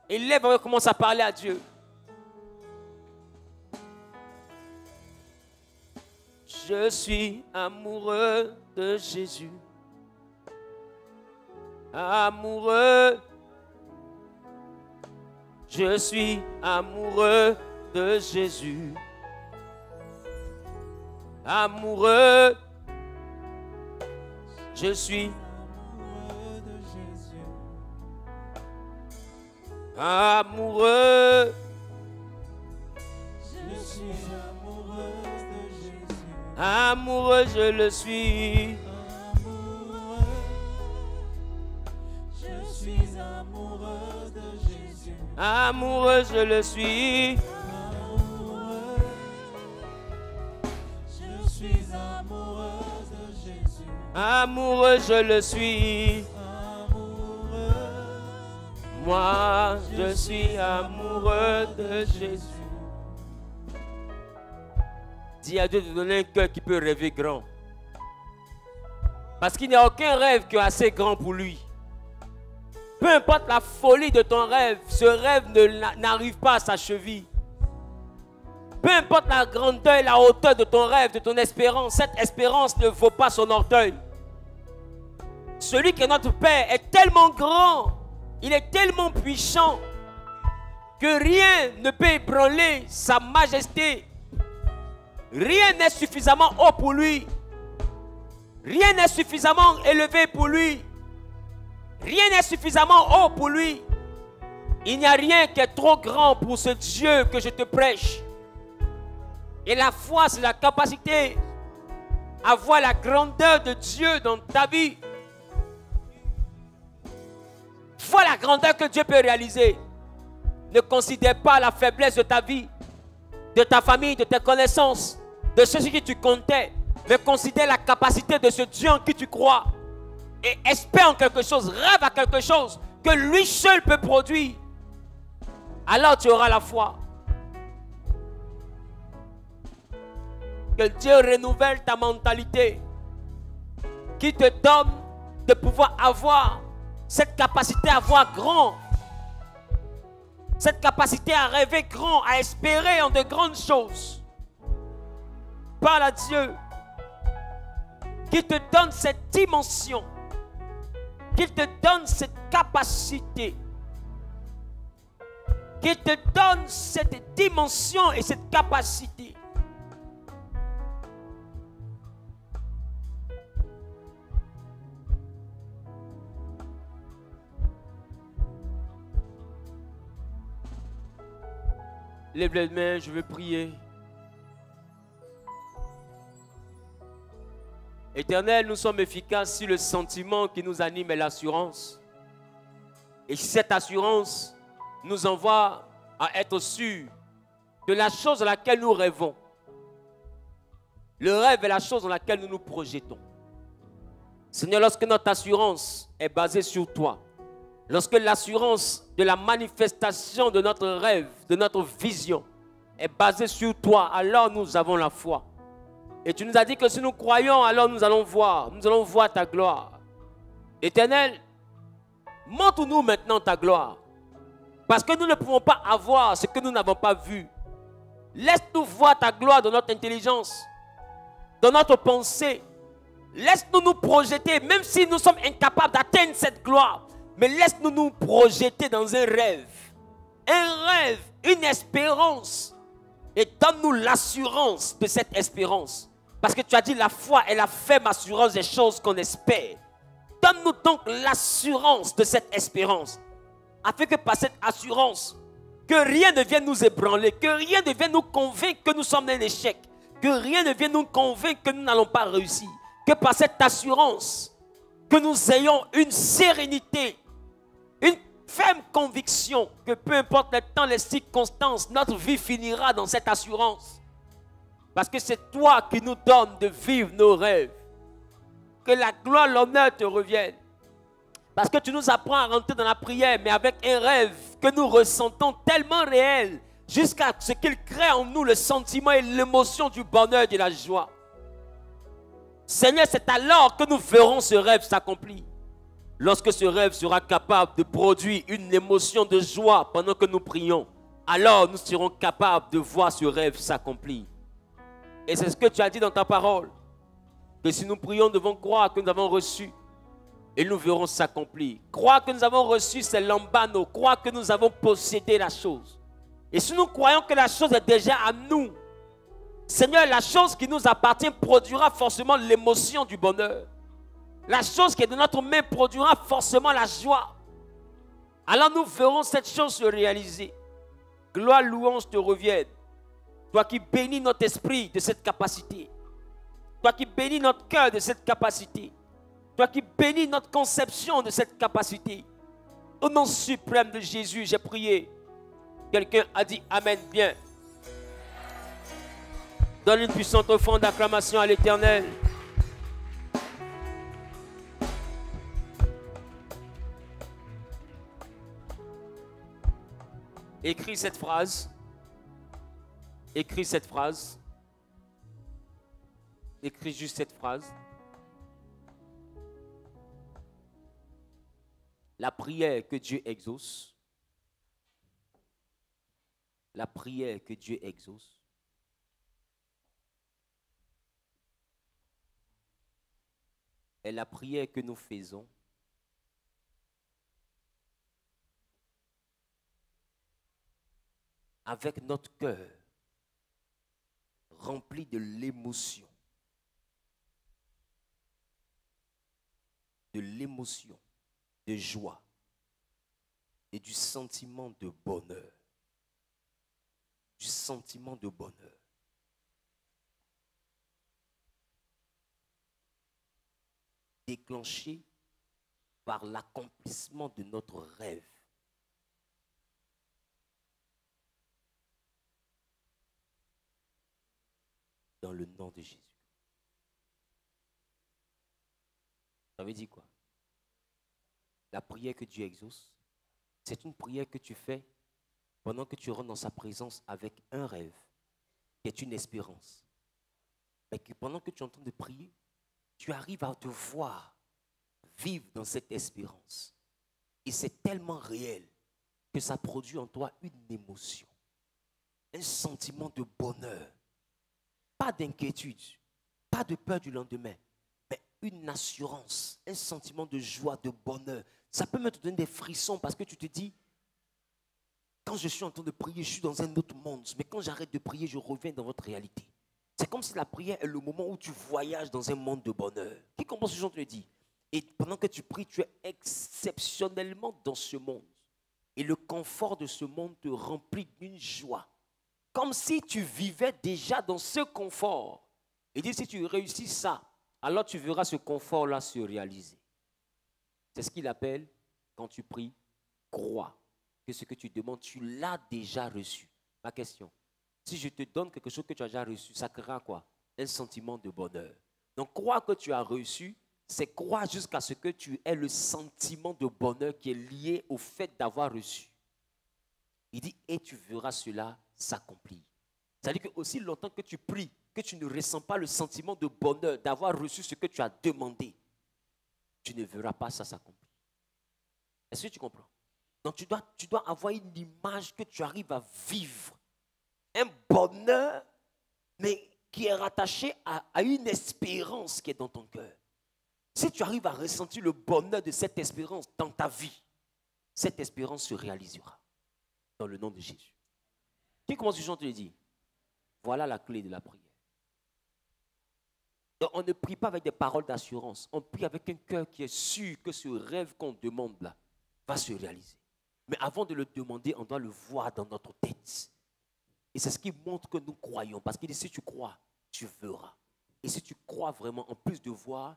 Et lève et commence à parler à Dieu. Je suis amoureux de Jésus. Amoureux. Je suis amoureux de Jésus. Amoureux. Je suis amoureux de Jésus. Amoureux. Je suis amoureux de Jésus. Amoureux, je le suis. Amoureux de Jésus. Amoureux, je le suis. Amoureux, je suis amoureux de Jésus. Amoureux, je le suis. Amoureux, moi, je suis amoureux de Jésus. Dis à Dieu de donner un cœur qui peut rêver grand. Parce qu'il n'y a aucun rêve qui est assez grand pour lui. Peu importe la folie de ton rêve, ce rêve n'arrive pas à sa cheville. Peu importe la grandeur et la hauteur de ton rêve, de ton espérance, cette espérance ne vaut pas son orgueil. Celui qui est notre Père est tellement grand, il est tellement puissant, que rien ne peut ébranler sa majesté. Rien n'est suffisamment haut pour lui. Rien n'est suffisamment élevé pour lui. Rien n'est suffisamment haut pour lui. Il n'y a rien qui est trop grand pour ce Dieu que je te prêche. Et la foi, c'est la capacité à voir la grandeur de Dieu dans ta vie. Vois la grandeur que Dieu peut réaliser. Ne considère pas la faiblesse de ta vie, de ta famille, de tes connaissances, de ceux qui tu comptais. Mais considère la capacité de ce Dieu en qui tu crois. Et espère en quelque chose, rêve à quelque chose que lui seul peut produire. Alors tu auras la foi. Que Dieu renouvelle ta mentalité, qui te donne de pouvoir avoir cette capacité à voir grand, cette capacité à rêver grand, à espérer en de grandes choses. Parle à Dieu, qui te donne cette dimension, qu'il te donne cette capacité, qu'il te donne cette dimension et cette capacité. Lève les mains, je veux prier. Éternel, nous sommes efficaces si le sentiment qui nous anime est l'assurance. Et si cette assurance nous envoie à être sûrs de la chose dans laquelle nous rêvons. Le rêve est la chose dans laquelle nous nous projetons. Seigneur, lorsque notre assurance est basée sur toi, lorsque l'assurance de la manifestation de notre rêve, de notre vision est basée sur toi, alors nous avons la foi. Et tu nous as dit que si nous croyons, alors nous allons voir ta gloire. Éternel, montre-nous maintenant ta gloire. Parce que nous ne pouvons pas avoir ce que nous n'avons pas vu. Laisse-nous voir ta gloire dans notre intelligence, dans notre pensée. Laisse-nous nous projeter, même si nous sommes incapables d'atteindre cette gloire. Mais laisse-nous nous projeter dans un rêve, une espérance. Et donne-nous l'assurance de cette espérance. Parce que tu as dit la foi est la ferme assurance des choses qu'on espère. Donne-nous donc l'assurance de cette espérance. Afin que par cette assurance, que rien ne vienne nous ébranler, que rien ne vienne nous convaincre que nous sommes un échec, que rien ne vienne nous convaincre que nous n'allons pas réussir. Que par cette assurance, que nous ayons une sérénité, une ferme conviction que peu importe le temps, les circonstances, notre vie finira dans cette assurance. Parce que c'est toi qui nous donnes de vivre nos rêves. Que la gloire, l'honneur te reviennent. Parce que tu nous apprends à rentrer dans la prière, mais avec un rêve que nous ressentons tellement réel, jusqu'à ce qu'il crée en nous le sentiment et l'émotion du bonheur et de la joie. Seigneur, c'est alors que nous verrons ce rêve s'accomplir. Lorsque ce rêve sera capable de produire une émotion de joie pendant que nous prions, alors nous serons capables de voir ce rêve s'accomplir. Et c'est ce que tu as dit dans ta parole. Que si nous prions, nous devons croire que nous avons reçu. Et nous verrons s'accomplir. Croire que nous avons reçu, c'est lambano. Croire que nous avons possédé la chose. Et si nous croyons que la chose est déjà à nous, Seigneur, la chose qui nous appartient produira forcément l'émotion du bonheur. La chose qui est de notre main produira forcément la joie. Alors nous verrons cette chose se réaliser. Gloire, louange te reviennent. Toi qui bénis notre esprit de cette capacité. Toi qui bénis notre cœur de cette capacité. Toi qui bénis notre conception de cette capacité. Au nom suprême de Jésus, j'ai prié. Quelqu'un a dit Amen bien. Donne une puissante offrande d'acclamation à l'Éternel. Écris cette phrase. Écris cette phrase. Écris juste cette phrase. La prière que Dieu exauce. La prière que Dieu exauce. Est la prière que nous faisons avec notre cœur rempli de l'émotion, de joie et du sentiment de bonheur. Du sentiment de bonheur. Déclenché par l'accomplissement de notre rêve. Dans le nom de Jésus. Ça veut dire quoi? La prière que Dieu exauce, c'est une prière que tu fais pendant que tu rentres dans sa présence avec un rêve, qui est une espérance. Mais que pendant que tu es en train de prier, tu arrives à te voir vivre dans cette espérance. Et c'est tellement réel que ça produit en toi une émotion, un sentiment de bonheur. Pas d'inquiétude, pas de peur du lendemain, mais une assurance, un sentiment de joie, de bonheur. Ça peut me donner des frissons parce que tu te dis, quand je suis en train de prier, je suis dans un autre monde. Mais quand j'arrête de prier, je reviens dans votre réalité. C'est comme si la prière est le moment où tu voyages dans un monde de bonheur. Qui comprend ce que je te dis? Et pendant que tu pries, tu es exceptionnellement dans ce monde. Et le confort de ce monde te remplit d'une joie. Comme si tu vivais déjà dans ce confort. Et dit, si tu réussis ça, alors tu verras ce confort-là se réaliser. C'est ce qu'il appelle, quand tu pries, crois que ce que tu demandes, tu l'as déjà reçu. Ma question, si je te donne quelque chose que tu as déjà reçu, ça créera quoi? Un sentiment de bonheur. Donc, croire que tu as reçu, c'est croire jusqu'à ce que tu aies le sentiment de bonheur qui est lié au fait d'avoir reçu. Il dit, et tu verras cela s'accomplir. C'est-à-dire que aussi longtemps que tu pries, que tu ne ressens pas le sentiment de bonheur d'avoir reçu ce que tu as demandé, tu ne verras pas ça s'accomplir. Est-ce que tu comprends? Donc tu dois avoir une image que tu arrives à vivre. Un bonheur, mais qui est rattaché à une espérance qui est dans ton cœur. Si tu arrives à ressentir le bonheur de cette espérance dans ta vie, cette espérance se réalisera. Dans le nom de Jésus. Qui commence ce chant te le dit? Voilà la clé de la prière. Donc on ne prie pas avec des paroles d'assurance. On prie avec un cœur qui est sûr que ce rêve qu'on demande là va se réaliser. Mais avant de le demander, on doit le voir dans notre tête. Et c'est ce qui montre que nous croyons. Parce qu'il dit, si tu crois, tu verras. Et si tu crois vraiment, en plus de voir,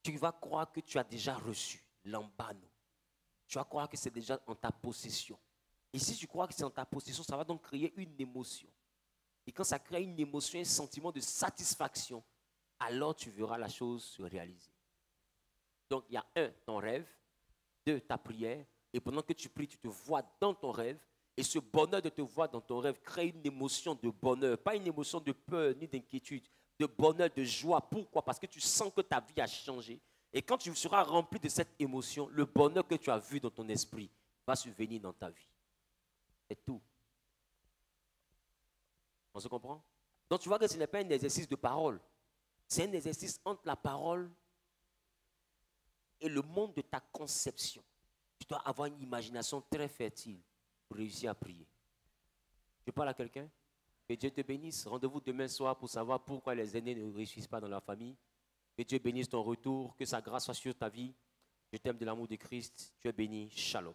tu vas croire que tu as déjà reçu l'ambano. Tu vas croire que c'est déjà en ta possession. Et si tu crois que c'est en ta possession, ça va donc créer une émotion. Et quand ça crée une émotion, un sentiment de satisfaction, alors tu verras la chose se réaliser. Donc il y a un, ton rêve, deux, ta prière, et pendant que tu pries, tu te vois dans ton rêve, et ce bonheur de te voir dans ton rêve crée une émotion de bonheur, pas une émotion de peur ni d'inquiétude, de bonheur, de joie. Pourquoi? Parce que tu sens que ta vie a changé. Et quand tu seras rempli de cette émotion, le bonheur que tu as vu dans ton esprit va survenir dans ta vie. C'est tout. On se comprend? Donc tu vois que ce n'est pas un exercice de parole. C'est un exercice entre la parole et le monde de ta conception. Tu dois avoir une imagination très fertile pour réussir à prier. Je parle à quelqu'un? Que Dieu te bénisse. Rendez-vous demain soir pour savoir pourquoi les aînés ne réussissent pas dans leur famille. Que Dieu bénisse ton retour. Que sa grâce soit sur ta vie. Je t'aime de l'amour de Christ. Tu es béni. Shalom.